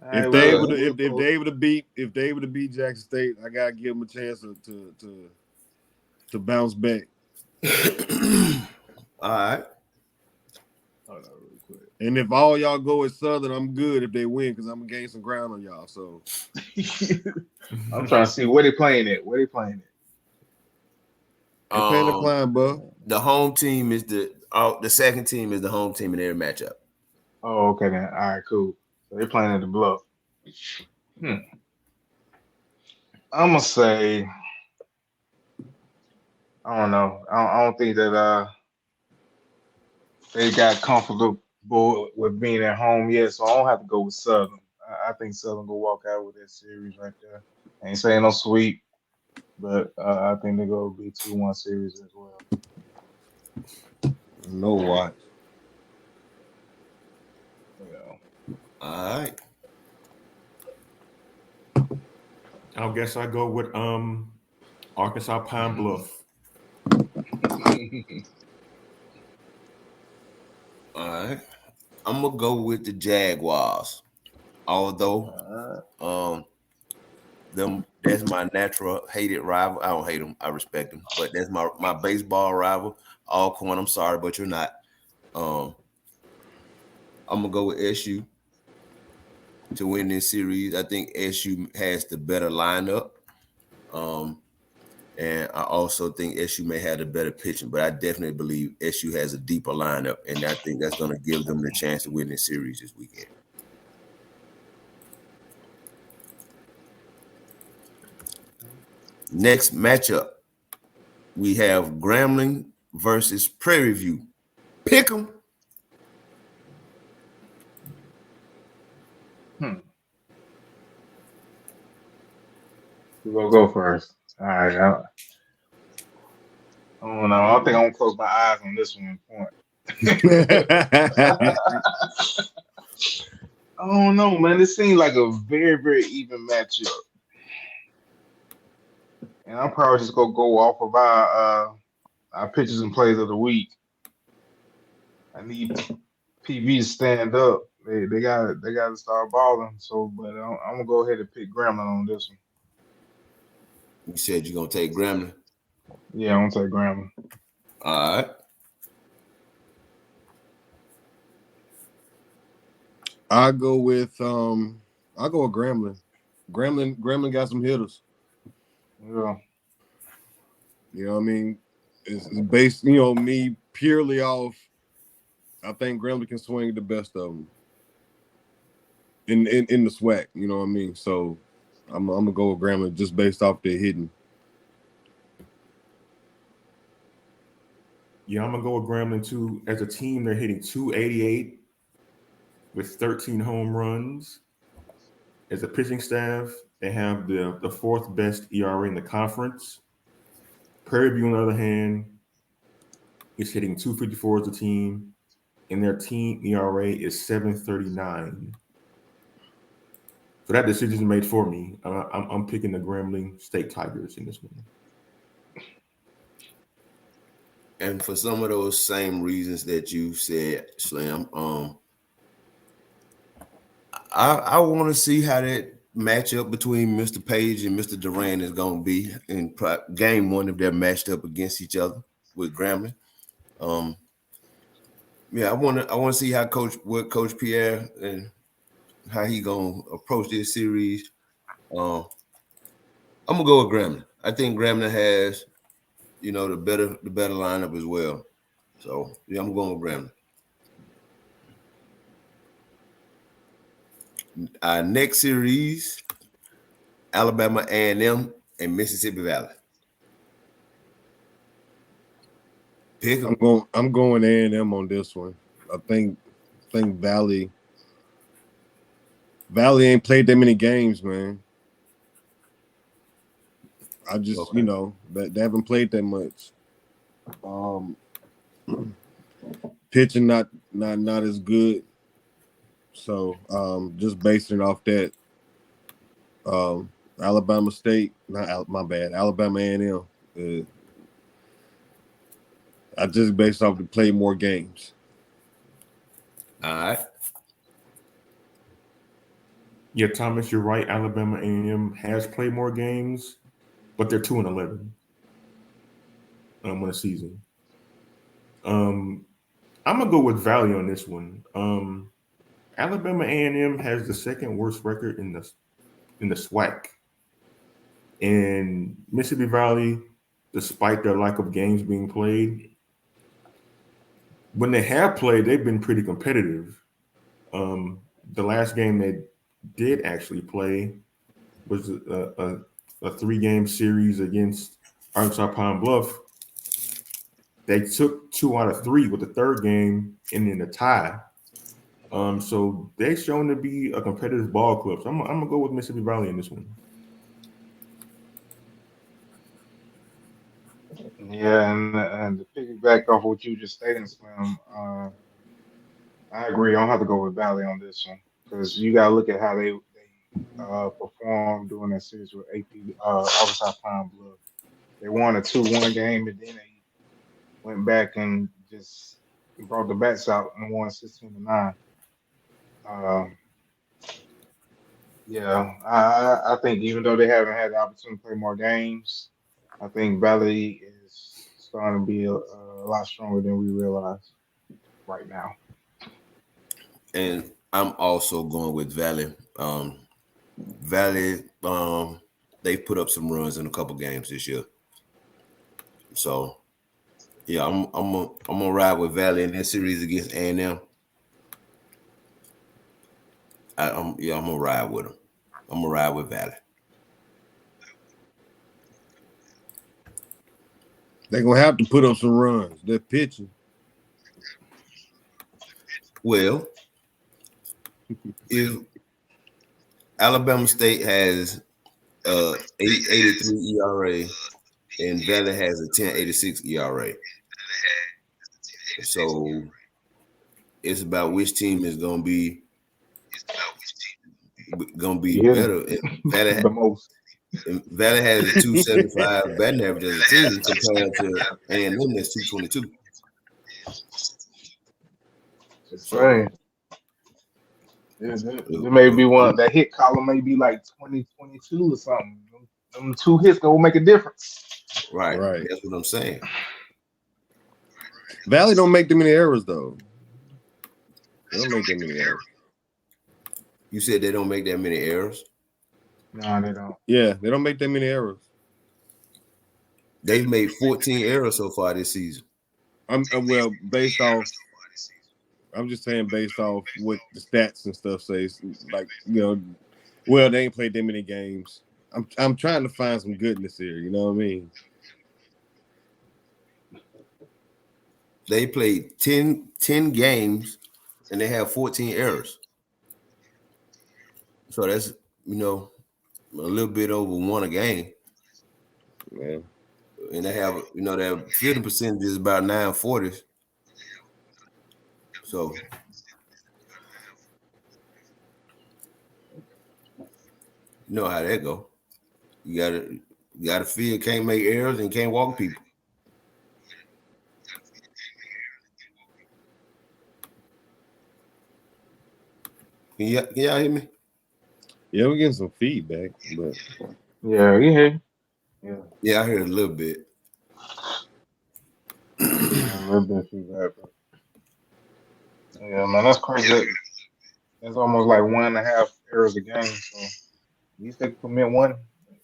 If they able to beat Jackson State, I gotta give them a chance to bounce back. All right. Hold on real quick. And if all y'all go with Southern, I'm good if they win because I'm gonna gain some ground on y'all. So I'm trying to see where they playing at. They're playing the Klein, bro. The home team is the second team is the home team in every matchup. Oh, okay then. All right, cool. So they're playing at the Bluff. I'm gonna say, I don't know. I don't think that they got comfortable with being at home yet, so I don't have to go with Southern. I think Southern will walk out with that series right there. I ain't saying no sweep, but I think they're gonna be 2-1 series as well. No watch. All right. I guess I go with Arkansas Pine Bluff. All right. I'm gonna go with the Jaguars. Although that's my natural hated rival. I don't hate them. I respect them. But that's my baseball rival. Alcorn, I'm sorry, but you're not. I'm gonna go with SU. to win this series. I think SU has the better lineup. And I also think SU may have the better pitching, but I definitely believe SU has a deeper lineup, and I think that's going to give them the chance to win this series this weekend. Next matchup, we have Grambling versus Prairie View. Pick 'em. Who will go first? All right. I don't know. I think I'm gonna close my eyes on this one point. I don't know, man. This seems like a very, very even matchup. And I'm probably just gonna go off of our pitches and plays of the week. I need PV to stand up. They got to start balling. So, but I'm gonna go ahead and pick Gremlin on this one. You said you're gonna take Grambling. Yeah, I'm gonna take Gremlin. All right. I'll go with Gremlin. Gremlin got some hitters. Yeah. You know what I mean? It's based, me purely off. I think Gremlin can swing the best of them in the SWAC. You know what I mean? So I'm gonna go with Gremlin just based off their hitting. Yeah, I'm gonna go with Grambling too. As a team, they're hitting 288 with 13 home runs. As a pitching staff, they have the fourth best ERA in the conference. Prairie View, on the other hand, is hitting 254 as a team, and their team ERA is 7.39. So that decision is made for me. I'm picking the Grambling State Tigers in this one. And for some of those same reasons that you said, Slim, I want to see how that matchup between Mr. Page and Mr. Duran is going to be in game one if they're matched up against each other with Grambling. Yeah, I want to see how Coach Pierre and how he gonna approach this series. I'm gonna go with Grambling. I think Grambling has, the better lineup as well. So yeah, I'm going with Grambling. Our next series, Alabama A&M and Mississippi Valley. Pick 'em. I'm going A&M on this one. I think Valley ain't played that many games, man. I just Okay. they haven't played that much. Pitching not as good. So just basing it off that, Alabama State, Alabama A&M. I just based off to play more games. All right. Yeah, Thomas, you're right. Alabama A&M has played more games, but they're 2-11 on the season. I'm gonna go with Valley on this one. Alabama A&M has the second worst record in the SWAC, and Mississippi Valley, despite their lack of games being played, when they have played, they've been pretty competitive. The last game they did actually play was a 3-game series against Arkansas Pine Bluff. They took 2 out of 3 with the third game ending a tie. So they've shown to be a competitive ball club. So I'm gonna go with Mississippi Valley in this one. Yeah, and to piggyback off what you just stated, Slim, I agree. I don't have to go with Valley on this one because you got to look at how they performed during that series with AP Arkansas Pine Bluff. They won a 2-1 game, and then they went back and just brought the bats out and won 16-9. Yeah, I think even though they haven't had the opportunity to play more games, I think Valley is starting to be a lot stronger than we realize right now. And I'm also going with Valley. Valley, they put up some runs in a couple games this year. So yeah, I'm gonna ride with Valley in that series against A&M. I'm gonna ride with them. I'm gonna ride with Valley. They're gonna have to put up some runs. They're pitching. Well, if Alabama State has 8.83 ERA and Valley has a 10.86 ERA, so it's about which team is gonna be better. The most. Valley has a 275 batting average as a team compared to A&M that's 222. Just saying. There may be one that hit column may be like 2022 or something. Them 2 hits that will make a difference. Right. That's what I'm saying. Valley don't make too many errors though. They don't make that many errors. You said they don't make that many errors? No, they don't. Yeah, they don't make that many errors. They've made 14 errors so far this season. I'm just saying based off what the stats and stuff says. Like, well, they ain't played that many games. I'm trying to find some goodness here. You know what I mean? They played 10 games and they have 14 errors. So that's, a little bit over 1 a game. Yeah. And they have, their fielding percentage is about 940. So you know how that go. You gotta feel can't make errors and can't walk people. Can y'all hear me? Yeah, we're getting some feedback, but yeah, Yeah, I heard a little bit. A little bit feedback. Yeah, man, that's crazy. It's almost like 1.5 errors a game. So at least they commit one.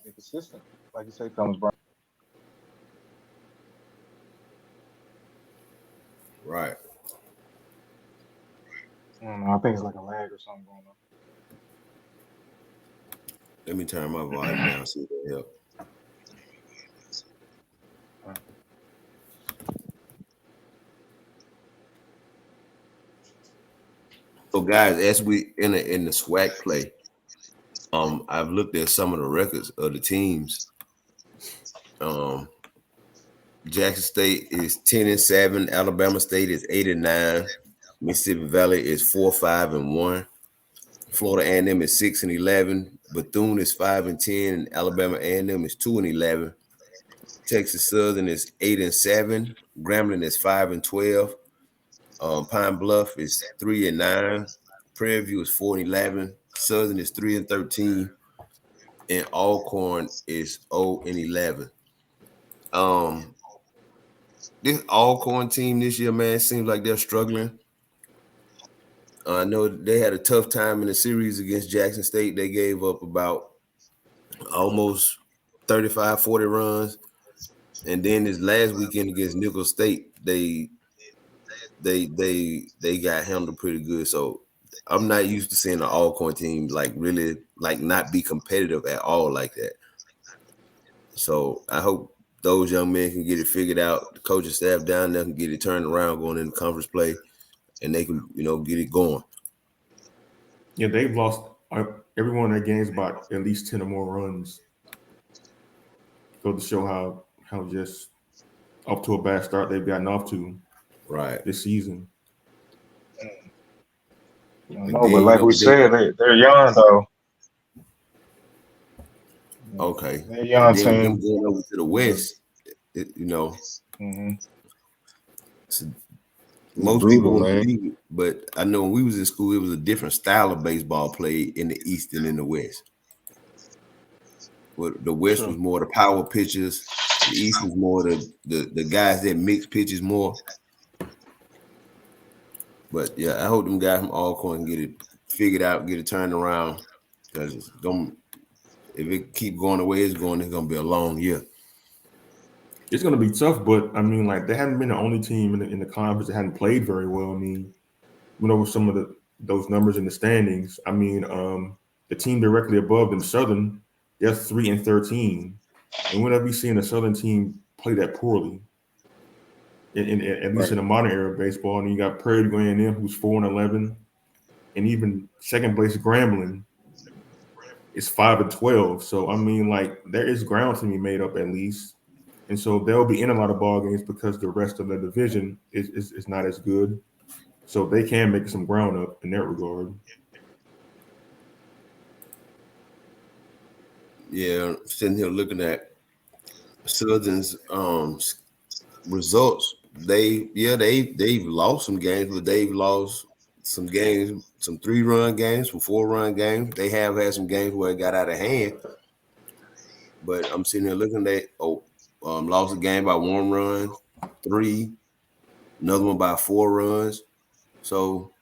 They're consistent, like you say, Thomas Brown. Right. I don't know. I think it's like a lag or something going on. Let me turn my volume down, see if that helps. So guys, as we in the SWAC play, I've looked at some of the records of the teams. Jackson State is 10-7, Alabama State is 8-9, Mississippi Valley is 4-5-1, Florida A&M is 6-11, Bethune is 5-10, and Alabama A&M is 2-11. Texas Southern is 8-7, Grambling is 5-12. Pine Bluff is 3-9. Prairie View is 4-11. Southern is 3-13, and Alcorn is 0-11. This Alcorn team this year, man, seems like they're struggling. I know they had a tough time in the series against Jackson State. They gave up about almost 35, 40 runs, and then this last weekend against Nicholls State, they got handled pretty good. So I'm not used to seeing an Alcorn team really not be competitive at all like that. So I hope those young men can get it figured out. The coaching staff down there can get it turned around going into conference play, and they can get it going. Yeah, they've lost every one of their games by at least 10 or more runs. Go to show how just up to a bad start they've gotten off to this season. No, but like we said, they're young though. Okay. They're young team. Them going over to the West, most people won't believe it, but I know when we was in school, it was a different style of baseball played in the East and in the West. But the West was more the power pitchers. The East was more the guys that mix pitches more. But yeah, I hope them guys from Alcorn get it figured out, get it turned around. Because if it keep going the way it's going, it's gonna be a long year. It's going to be tough, but I mean, like they haven't been the only team in the conference that hadn't played very well. I mean, went over some of those numbers in the standings. I mean, the team directly above them, Southern, they're 3-13, and whenever you seen a Southern team play that poorly, at least in the modern era of baseball, and you got Prairie to A&M, who's 4-11, and even second place Grambling is 5-12. So I mean, like there is ground to be made up at least. And so they'll be in a lot of ball games because the rest of the division is not as good. So they can make some ground up in that regard. Yeah, sitting here looking at Southern's results. They've lost some games, but they've lost some games, some 3-run games, some 4-run games. They have had some games where it got out of hand. But I'm sitting here looking at lost a game by 1 run, 3, another one by 4 runs. So,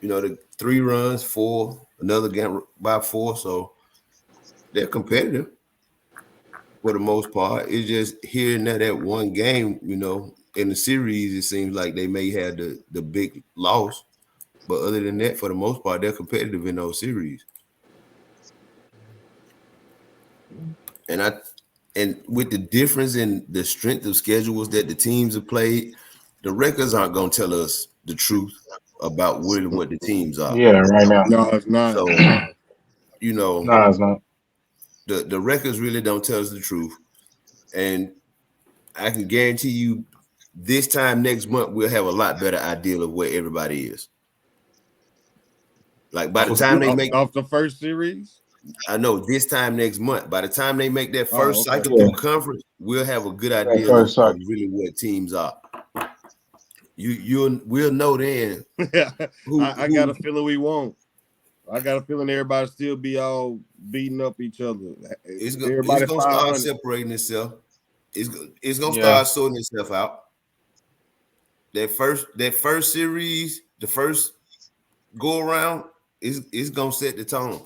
the 3 runs, 4, another game by 4. So they're competitive for the most part. It's just here and there that one game, in the series, it seems like they may have the big loss. But other than that, for the most part, they're competitive in those series. And with the difference in the strength of schedules that the teams have played, the records aren't going to tell us the truth about really what the teams are. Yeah, right now. No, it's not. So, No, it's not. the records really don't tell us the truth. And I can guarantee you this time next month, we'll have a lot better idea of where everybody is. Like by the time they make off the first series, I know this time next month, by the time they make that first cycle through conference, we'll have a good idea of really what teams are. We'll know then. I got a feeling we won't. I got a feeling everybody still be all beating up each other. It's gonna start separating itself. It's gonna start sorting itself out. That first series, the first go around, is gonna set the tone.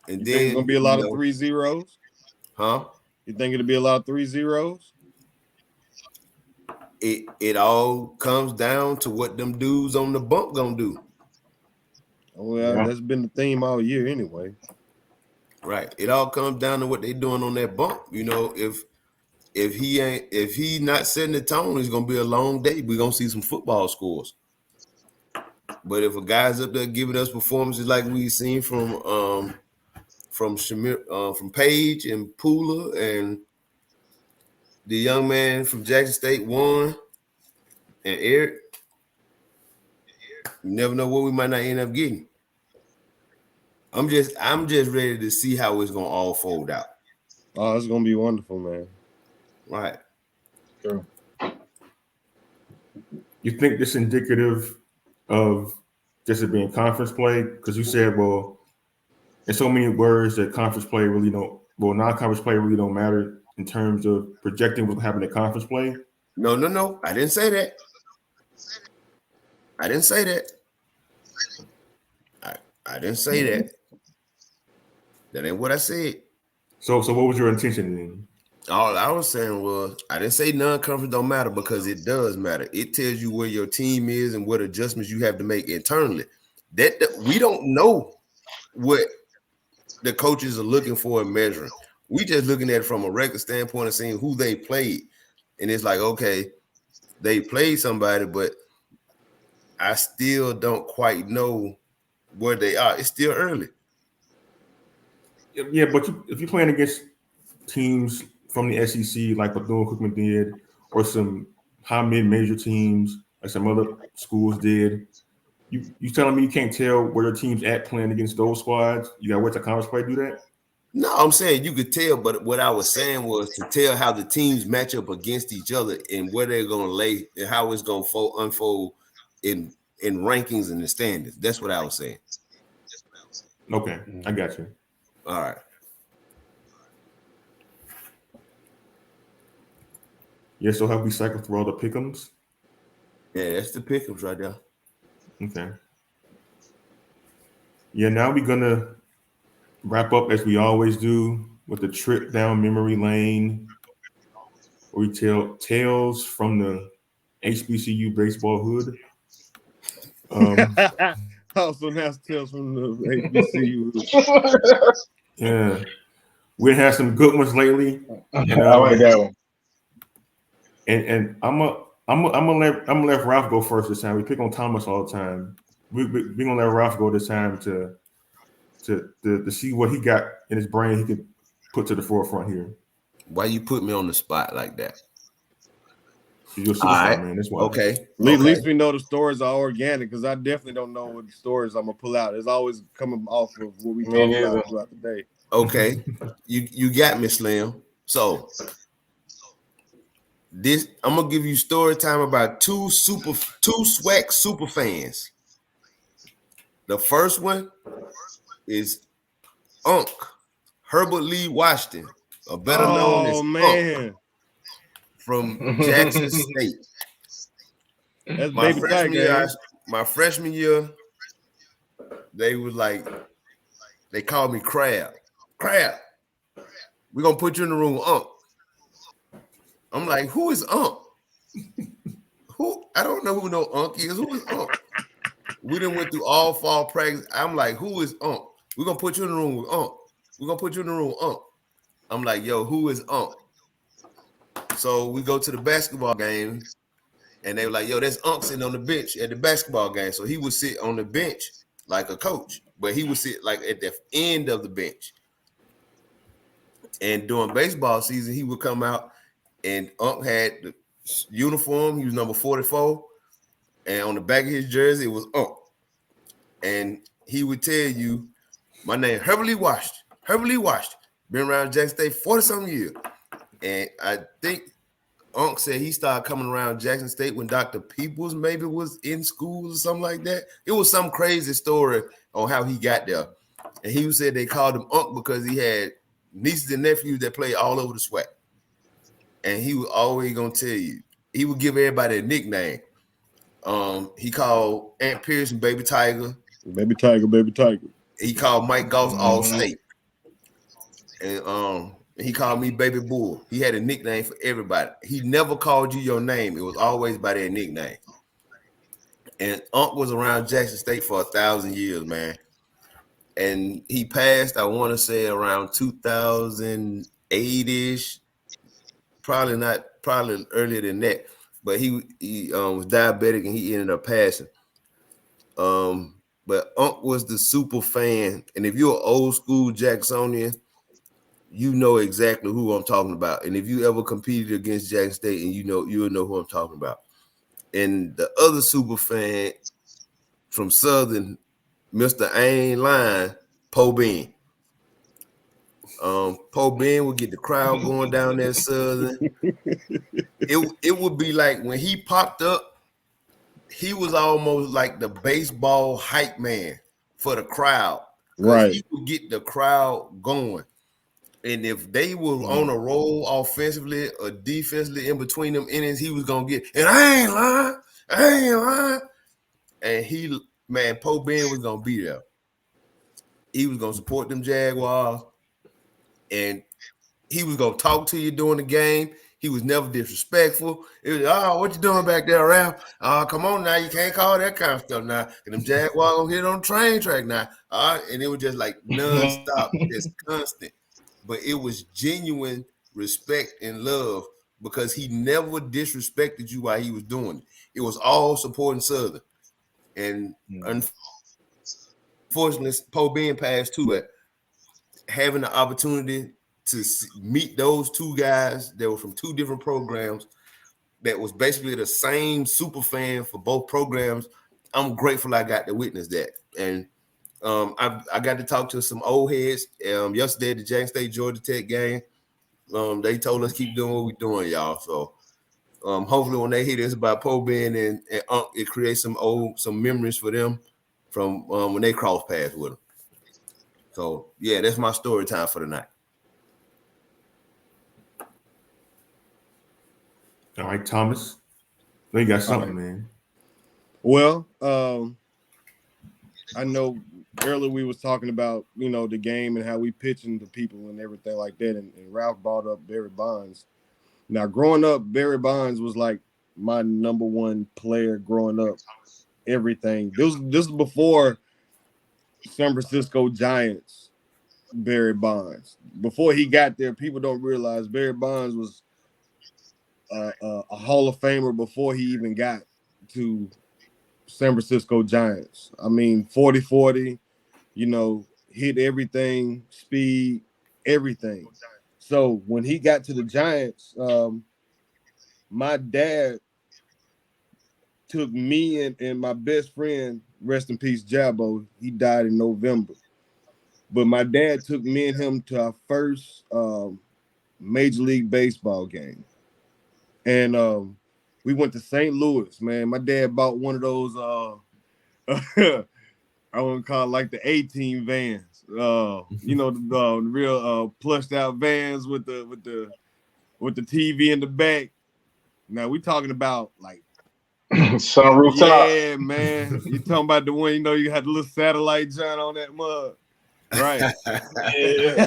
And you then think it's gonna be a lot of 3-0s? Huh? You think it'll be a lot of 3-0s? It all comes down to what them dudes on the bump gonna do. Well, that's been the theme all year anyway. Right. It all comes down to what they doing on that bump. If he not setting the tone, it's gonna be a long day. We're gonna see some football scores. But if a guy's up there giving us performances like we've seen from Shamir, from Page and Pooler and the young man from Jackson State, Warren and Eric, you never know what we might not end up getting. I'm just ready to see how it's gonna all fold out. Oh, it's gonna be wonderful, man. Right. True. You think this indicative of just it being conference play? Because you said, well, in so many words that conference play really don't, non-conference play really don't matter in terms of projecting what's happening in conference play. No. I didn't say that. I didn't say that. I didn't say that. That ain't what I said. So what was your intention then? All I was saying was I didn't say non-conference don't matter because it does matter. It tells you where your team is and what adjustments you have to make internally. That we don't know what the coaches are looking for and measuring. We just looking at it from a record standpoint and seeing who they played. And it's like, okay, they played somebody, but I still don't quite know where they are. It's still early. Yeah, but if you're playing against teams from the SEC like Bethune Cookman did, or some high mid-major teams like some other schools did, you telling me you can't tell where your team's at playing against those squads? You got to wait till conference play do that? No, I'm saying you could tell, but what I was saying was to tell how the teams match up against each other and where they're going to lay and how it's going to unfold in rankings and the standings. That's what I was saying. Okay, I got you. All right. Yeah, so have we cycled through all the pick'ems? Yeah, that's the Pick'ems right there. Okay. Yeah, now we're gonna wrap up as we always do with the trip down memory lane, where we tell tales from the HBCU baseball hood. Also, now tales from the HBCU. Yeah, we had some good ones lately, and I like that one. and I'm gonna let Ralph go first this time. We pick on Thomas all the time. We gonna let Ralph go this time to see what he got in his brain he could put to the forefront here. Why you put me on the spot like that? You're a All superstar, right. man. That's why. Okay. At Okay. least we know the stories are organic, because I definitely don't know what stories I'm gonna pull out. It's always coming off of what we Me talk neither. about throughout the day. Okay. You got me, Slim. So this I'm gonna give you story time about two SWAC super fans. The first one is Unc Herbert Lee Washington, or better known as Oh Unc man, from Jackson State. that's My baby freshman Tiger. year, Eh? my freshman year, they called me Crab. Crab, we're gonna put you in the room with Unc. I'm like, who is Unc? Who? I don't know who no Unc is. Who is Unc? We done went through all fall practice. I'm like, who is Unc? We're gonna put you in the room with Unc. We're gonna put you in the room with Unc. I'm like, yo, who is Unc? So we go to the basketball game, and they were like, yo, that's Unc sitting on the bench at the basketball game. So he would sit on the bench like a coach, but he would sit like at the end of the bench. And during baseball season, he would come out, and Unc had the uniform. He was number 44, and on the back of his jersey, it was Unc. And he would tell you, my name Herbert Lee Washington. Herbert Lee Washington. Been around Jackson State 40-something years. And I think Unc said he started coming around Jackson State when Dr. Peoples maybe was in school or something like that. It was some crazy story on how he got there. And he said they called him Unc because he had nieces and nephews that played all over the SWAC. And he was always going to tell you, he would give everybody a nickname. He called Aunt Pearson Baby Tiger. Baby Tiger, baby Tiger. He called Mike Goss All State. And he called me Baby Bull. He had a nickname for everybody. He never called you your name. It was always by their nickname. And Unc was around Jackson State for 1,000 years, man. And he passed, I want to say, around 2008-ish. Probably earlier than that. But he was diabetic and he ended up passing. But Unc was the super fan. And if you're an old school Jacksonian, you know exactly who I'm talking about. And if you ever competed against Jackson State, and you'll know who I'm talking about. And the other super fan from Southern, Mr. I Ain't Lying, Poe Ben. Poe Ben would get the crowd going down there Southern. It would be like when he popped up, he was almost like the baseball hype man for the crowd. Because he would get the crowd going. And if they were on a roll offensively or defensively in between them innings, he was going to get, and I ain't lying. And Poe Ben was going to be there. He was going to support them Jaguars. And he was going to talk to you during the game. He was never disrespectful. It was, what you doing back there, Ralph? Come on now. You can't call that kind of stuff now. And them Jaguars going to hit on the train track now. And it was just like nonstop, just constant. But it was genuine respect and love because he never disrespected you while he was doing it. It was all supporting Southern. And unfortunately, Poe Ben passed too, but having the opportunity to meet those two guys that were from two different programs that was basically the same super fan for both programs, I'm grateful I got to witness that. And I got to talk to some old heads yesterday at the Jackson State Georgia Tech game. They told us keep doing what we're doing, y'all. So hopefully when they hear this about Poe Ben and it creates some memories for them from when they cross paths with him. So yeah, that's my story time for tonight. All right, Thomas. I know you got something, man. Well, I know earlier we was talking about, the game and how we pitching to people and everything like that, and Ralph brought up Barry Bonds. Now, growing up, Barry Bonds was like my number one player growing up. Everything. This was before San Francisco Giants. Barry Bonds. Before he got there, people don't realize Barry Bonds was a Hall of Famer before he even got to San Francisco Giants. I mean, 40-40, hit everything, speed, everything. So when he got to the Giants, my dad took me and my best friend, rest in peace, Jabbo. He died in November. But my dad took me and him to our first Major League Baseball game. And we went to St. Louis, man. My dad bought one of those I want to call it like the 18 vans. The real plushed out vans with the TV in the back. Now we talking about like sunroof top. yeah, man. You talking about the one, you had the little satellite giant on that mug. Right. Yeah.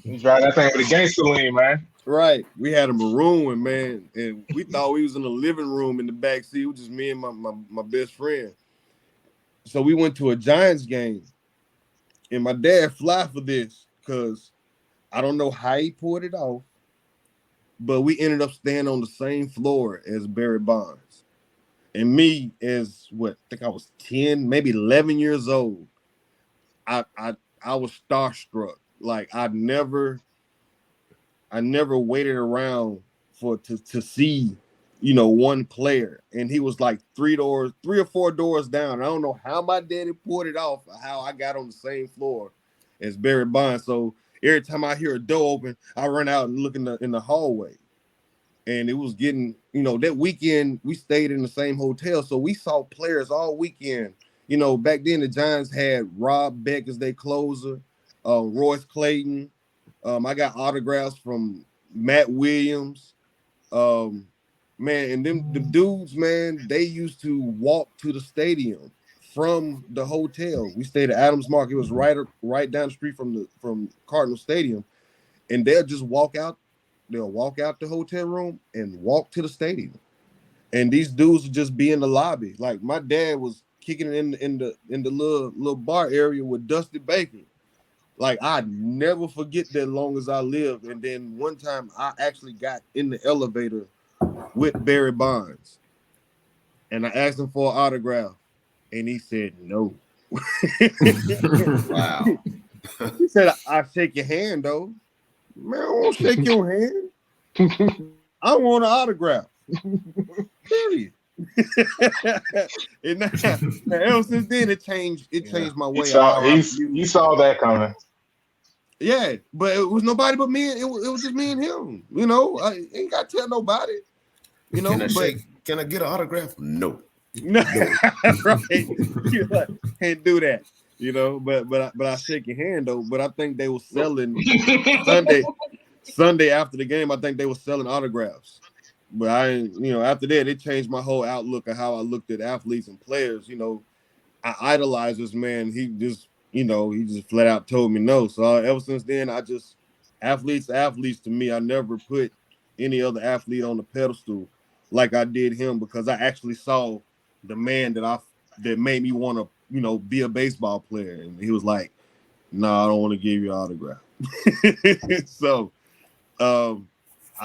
You drive that thing with a gangster lean, man. Right. We had a maroon one, man, and we thought we was in the living room in the back seat. It was just me and my best friend. So we went to a Giants game, and my dad fly for this because I don't know how he pulled it off, but we ended up staying on the same floor as Barry Bonds. And me, as I think I was 10, maybe 11 years old, I was starstruck. Like I never waited around to see, one player. And he was like 3 or 4 doors down. I don't know how my daddy pulled it off or how I got on the same floor as Barry Bonds. So every time I hear a door open, I run out and look in the hallway. And it was getting, that weekend we stayed in the same hotel. So we saw players all weekend. Back then the Giants had Rob Beck as their closer, Royce Clayton. I got autographs from Matt Williams. Man, and the dudes, man, they used to walk to the stadium from the hotel. We stayed at Adams Mark. It was right down the street from Cardinal Stadium. And they'll just walk out. They'll walk out the hotel room and walk to the stadium. And these dudes would just be in the lobby. Like my dad was kicking it in the little bar area with Dusty Baker. Like I'd never forget that long as I live. And then one time I actually got in the elevator with Barry Bonds. And I asked him for an autograph. And he said no. Wow. He said, I'll shake your hand though. Man, I won't shake your hand. I want an autograph. Period. And now, ever since then, it changed. It changed my way. You saw that coming. Yeah, but it was nobody but me. It was just me and him. I ain't got to tell nobody. Can I get an autograph? No. Right. Can't do that. But I shake your hand though. But I think they were selling Sunday after the game. I think they were selling autographs. But after that, it changed my whole outlook of how I looked at athletes and players. I idolize this man. He just flat out told me no. So ever since then, athletes to me. I never put any other athlete on the pedestal like I did him because I actually saw the man that made me want to, be a baseball player. And he was like, no, I don't want to give you an autograph. So I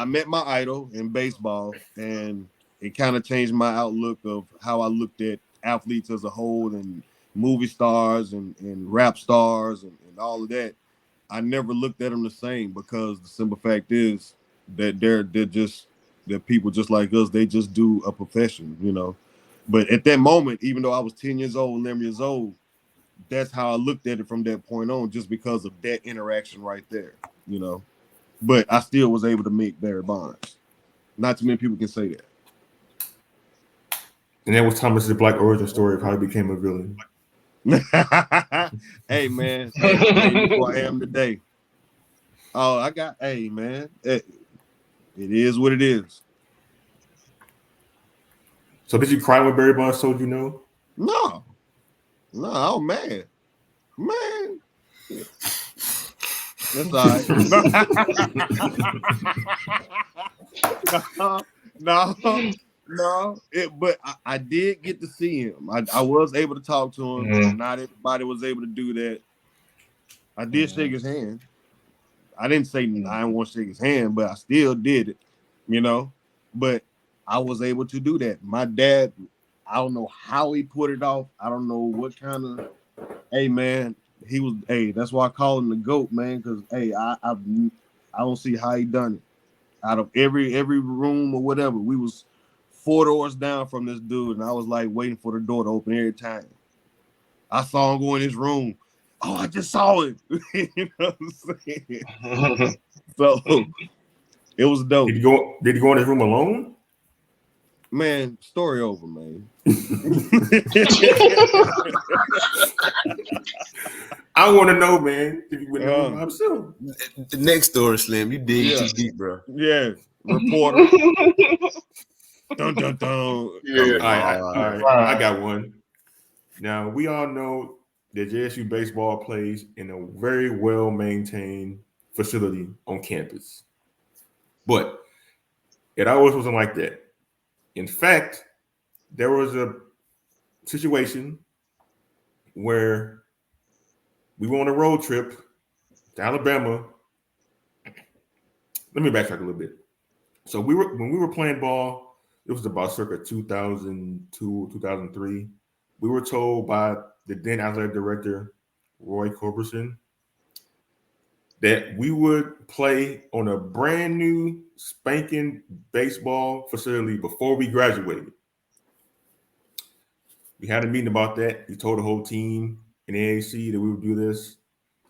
met my idol in baseball, and it kind of changed my outlook of how I looked at athletes as a whole and movie stars and rap stars and all of that. I never looked at them the same because the simple fact is that they're people just like us. They just do a profession, But at that moment, even though I was 10 years old, 11 years old, that's how I looked at it from that point on, just because of that interaction right there, But I still was able to meet Barry Bonds. Not too many people can say that. And that was Thomas's black origin story of how he became a villain. Hey, man. Hey, who I am today. Oh, hey, man. It is what it is. So did you cry when Barry Bonds told you no? No, I was mad, man. That's all right. No. But I did get to see him. I was able to talk to him. Mm-hmm. Not everybody was able to do that. I did shake his hand. I didn't say I didn't want to shake his hand, but I still did it, But I was able to do that. My dad, I don't know how he put it off. I don't know what kind of. Hey man, that's why I call him the GOAT, man. Because I don't see how he done it. Out of every room or whatever, we was 4 doors down from this dude, and I was like waiting for the door to open every time. I saw him go in his room. Oh, I just saw it. You know what I'm saying? So it was dope. Did he go in his room alone? Man, story over, man. I want to know, man. Did he win the room by himself? The next story, Slim. You dig too deep, bro. Yeah, reporter. Dun dun dun. Yeah. All right. I got one. Now we all know that JSU baseball plays in a very well maintained facility on campus, but it always wasn't like that. In fact, there was a situation where we were on a road trip to Alabama. Let me backtrack a little bit. So when we were playing ball, it was about circa 2002, 2003. We were told by the then athletic director, Roy Corberson, that we would play on a brand new spanking baseball facility before we graduated. We had a meeting about that. He told the whole team in the AAC that we would do this.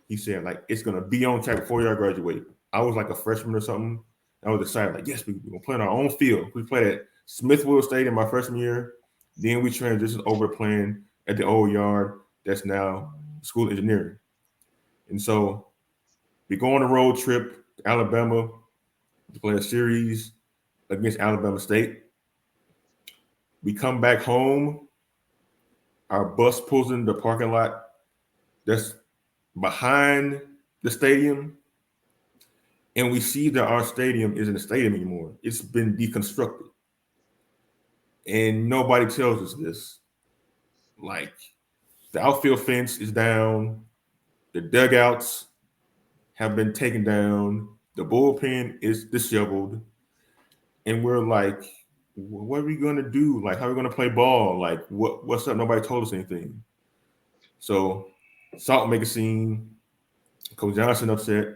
He said, like, it's going to be on track before y'all graduate. I was like a freshman or something. I was excited, like, yes, we're going to play on our own field. We played at Smithville Stadium my freshman year. Then we transitioned over playing at the old yard that's now School of Engineering. And so we go on a road trip to Alabama to play a series against Alabama State. We come back home. Our bus pulls in the parking lot that's behind the stadium. And we see that our stadium isn't a stadium anymore. It's been deconstructed. And nobody tells us this. Like, the outfield fence is down. The dugouts have been taken down. The bullpen is disheveled. And we're like, what are we going to do? Like, how are we going to play ball? Like, what's up? Nobody told us anything. So Salt make a scene. Coach Johnson upset.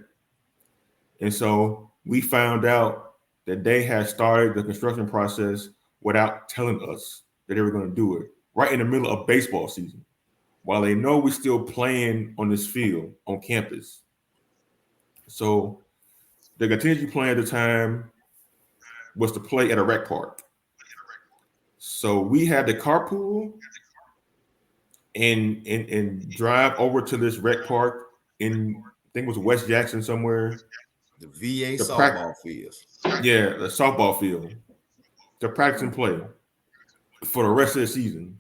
And so we found out that they had started the construction process without telling us that they were going to do it right in the middle of baseball season, while they know we're still playing on this field on campus. So the contingency plan at the time was to play at a rec park. So we had to carpool and drive over to this rec park in, I think it was West Jackson somewhere. The VA softball fields. Yeah, the softball field. To practice and play for the rest of the season.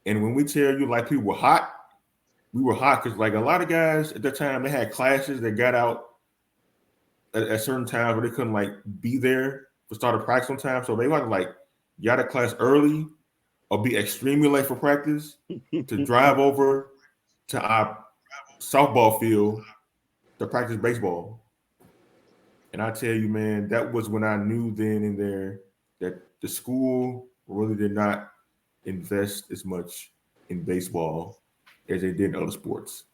And when we tell you, like, people were hot, we were hot because, like, a lot of guys at that time, they had classes that got out at certain times where they couldn't, like, be there for start of practice on time. So they had to, like, get out of class early or be extremely late for practice to drive over to our softball field to practice baseball. And I tell you, man, that was when I knew then and there that the school really did not invest as much in baseball as they did in other sports.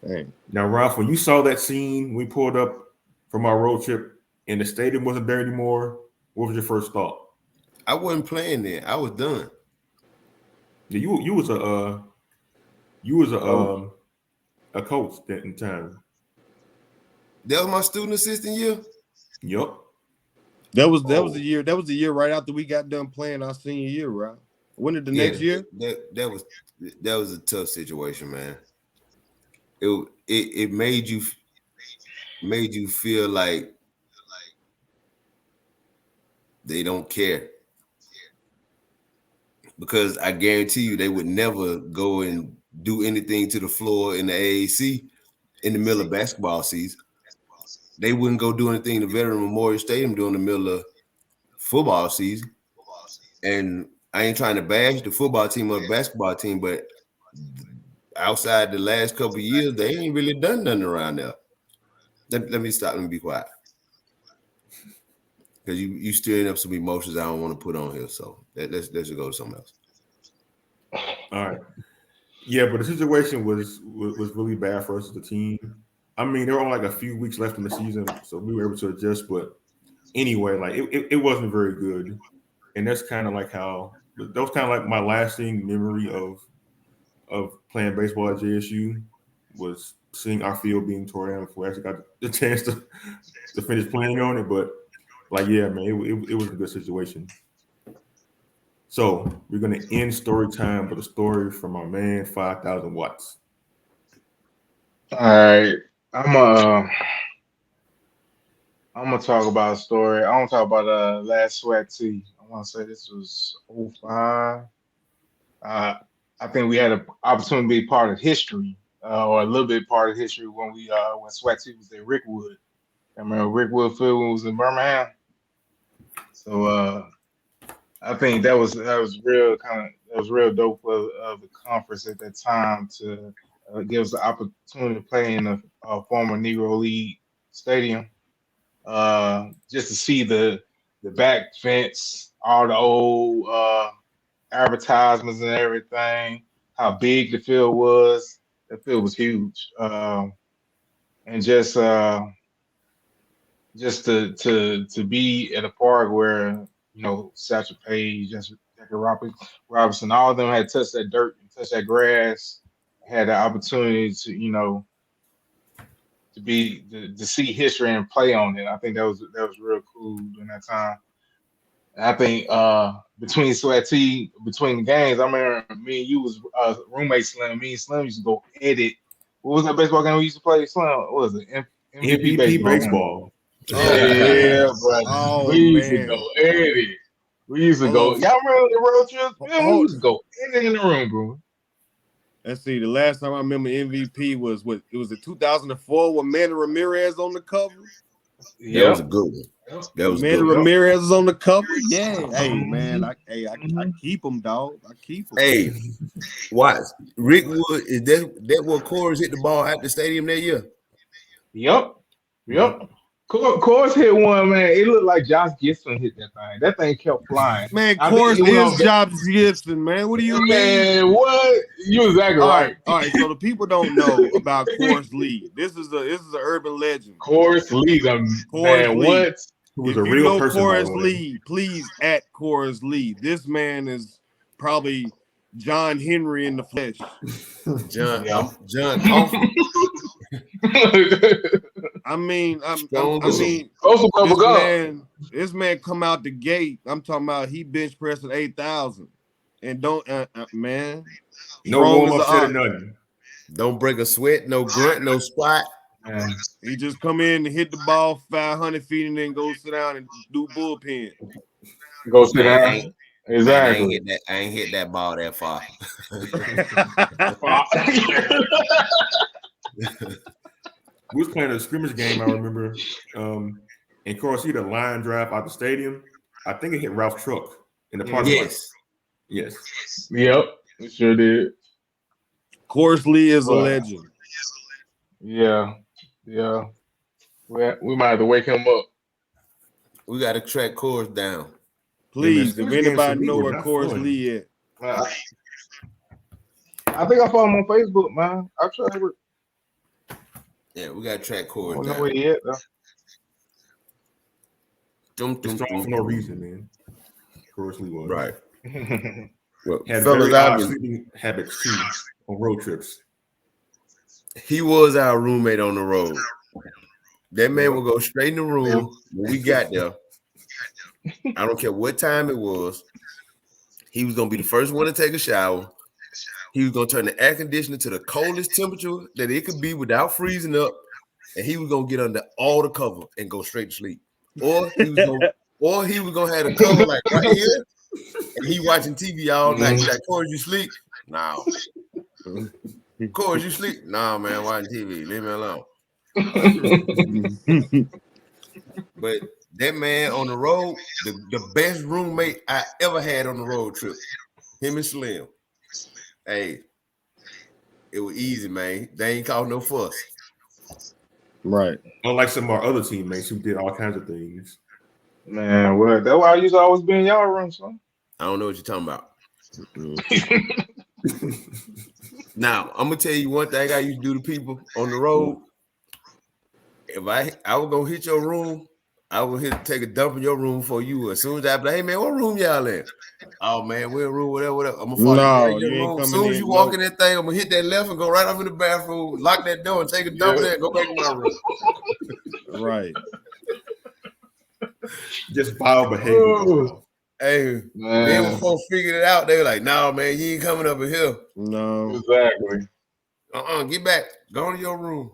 Hey. Now, Ralph, when you saw that scene, we pulled up from our road trip and the stadium wasn't there anymore, what was your first thought? I wasn't playing there. I was done. Yeah, you was a coach that in time. That was my student assistant year. Yep. That was the year. That was the year right after we got done playing our senior year, right? When did the next year? That was a tough situation, man. It made you feel like they don't care. because I guarantee you they would never go and do anything to the floor in the AAC in the middle of basketball season. They wouldn't go do anything in the Veteran Memorial Stadium during the middle of football season. And I ain't trying to bash the football team or the basketball team, but outside the last couple of years, they ain't really done nothing around there. Let me stop. Let me be quiet. Because you stirring up some emotions I don't want to put on here. So let's go to something else. All right. Yeah, but the situation was really bad for us as a team. I mean, there were only like a few weeks left in the season, so we were able to adjust. But anyway, like it wasn't very good. And that's kind of like how that was kind of like my lasting memory of playing baseball at JSU was seeing our field being torn down before I actually got the chance to finish playing on it. But like, yeah, man, it was a good situation. So we're gonna end story time with a story from our man 5,000 watts. All right, I'm gonna talk about a story. I want to talk about last SWAC. I want to say this was 05. I think we had an opportunity to be part of history, or a little bit part of history when SWAC was at Rickwood. I remember Rickwood Field was in Birmingham. So I think that was real dope for the conference at that time to give us the opportunity to play in a former Negro League stadium. Just to see the back fence, all the old advertisements and everything, how big the field was. The field was huge, and just to be at a park where Satchel Paige, Jackie Robinson, all of them had touched that dirt and touched that grass, had the opportunity to to see history and play on it. I think that was real cool during that time. And I think between SWAT, between the games, I remember me and you was roommate Slim. Me and Slim used to go edit. What was that baseball game we used to play? Slim, what was it? MVP baseball. Yeah, but we used to go edit. We used to go. Y'all remember the road trip? Yeah, we used to go edit in the room, bro. Let's see. The last time I remember MVP was it was in 2004 with Manny Ramirez on the cover. Yeah, that was a good one. That was Manny good. Ramirez is on the cover. Yeah. Hey, man. I keep him, dog. I keep him. Hey, watch. Rickwood, is that where Coors hit the ball at the stadium that year? Yep. Coors hit one, man. It looked like Josh Gibson hit that thing. That thing kept flying. Man, Coors is Josh Gibson, man. What do you mean? Man, what? You exactly right. All right. So the people don't know about Coors Lee. This is an urban legend. Coors Lee, man. Lee. What? Who was a real person? Coors Lee, please at Coors Lee. This man is probably John Henry in the flesh. John Coffey. I mean, this man come out the gate. I'm talking about he bench pressing 8,000, and don't man. No warm up shit or nothing. Don't break a sweat, no grunt, no spot. He just come in and hit the ball 500 feet and then go sit down and do bullpen. Go sit down. Exactly. Man, I ain't hit that ball that far. We was playing a scrimmage game, I remember. And of course, he had a line drive out the stadium. I think it hit Ralph's truck in the parking lot. Yes. Yep, it sure did. Coors Lee is a legend. Yeah. We might have to wake him up. We got to track Coors down. Please, if anybody know where Coors Lee at. I think I follow him on Facebook, man. I'll try to. Yeah, we got to track Coors down. I don't know where he at, though. For no reason, man. Coors Lee was. Right. Well, had very odd sleeping habits, too, on road trips. He was our roommate on the road. That man would go straight in the room when we got there. I don't care what time it was. He was going to be the first one to take a shower. He was going to turn the air conditioner to the coldest temperature that it could be without freezing up. And he was going to get under all the cover and go straight to sleep. Or he was going to have the cover like right here. And he watching TV all night. He like, Corey, you sleep? No. Corey, you sleep? Nah, man, watching TV. Leave me alone. But that man on the road, the best roommate I ever had on the road trip, him and Slim. Hey, it was easy, man. They ain't called no fuss. Right. Unlike some of our other teammates who did all kinds of things. Man, well, that's why I used to always be in y'all room, son. I don't know what you're talking about. Now, I'm gonna tell you one thing I used to do to people on the road. If I was gonna hit your room, I would take a dump in your room for you. As soon as I be like, hey man, what room y'all in? Oh man, we're in room, whatever. I'm gonna follow you right in your room. As soon as you walk in that thing, I'm gonna hit that left and go right up in the bathroom, lock that door, and take a dump in there and go back to my room. Right. Just vile behavior. Hey, then when folks figured it out, they were like, "No, man, you ain't coming up in here." No, exactly. Get back. Go to your room.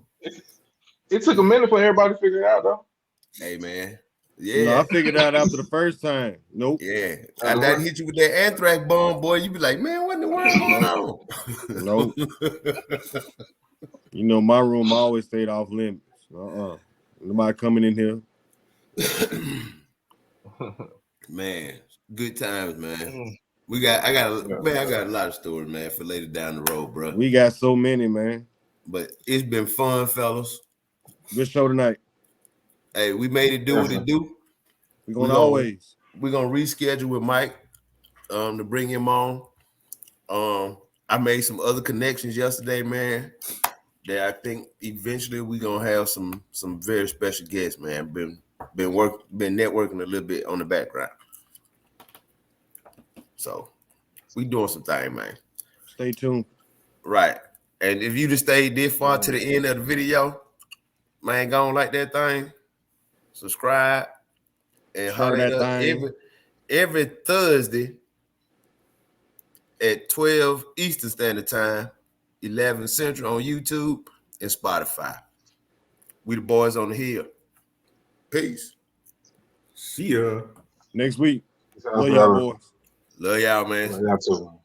It took a minute for everybody to figure it out, though. Hey, man. Yeah, no, I figured it out after the first time. Nope. Yeah, I didn't hit you with that anthrax bomb, boy. You be like, man, what in the world going on? Nope. You know, my room always stayed off limits. Nobody coming in here. Man, good times, man. I got a lot of stories, man, for later down the road, bro. We got so many, man. But it's been fun, fellas. Good show tonight. Hey, we made it do what it do. We're gonna reschedule with Mike to bring him on. I made some other connections yesterday, man, that I think eventually we're gonna have some very special guests, man. Been networking a little bit on the background. So we doing some thing, man. Stay tuned. Right. And if you just stayed this far to the end of the video, man, go on like that thing. Subscribe and holler at us every Thursday at 12 Eastern Standard Time, 11 Central on YouTube and Spotify. We the boys on the hill. Peace. See ya next week. Love y'all, boys. Love y'all, man. Love y'all too.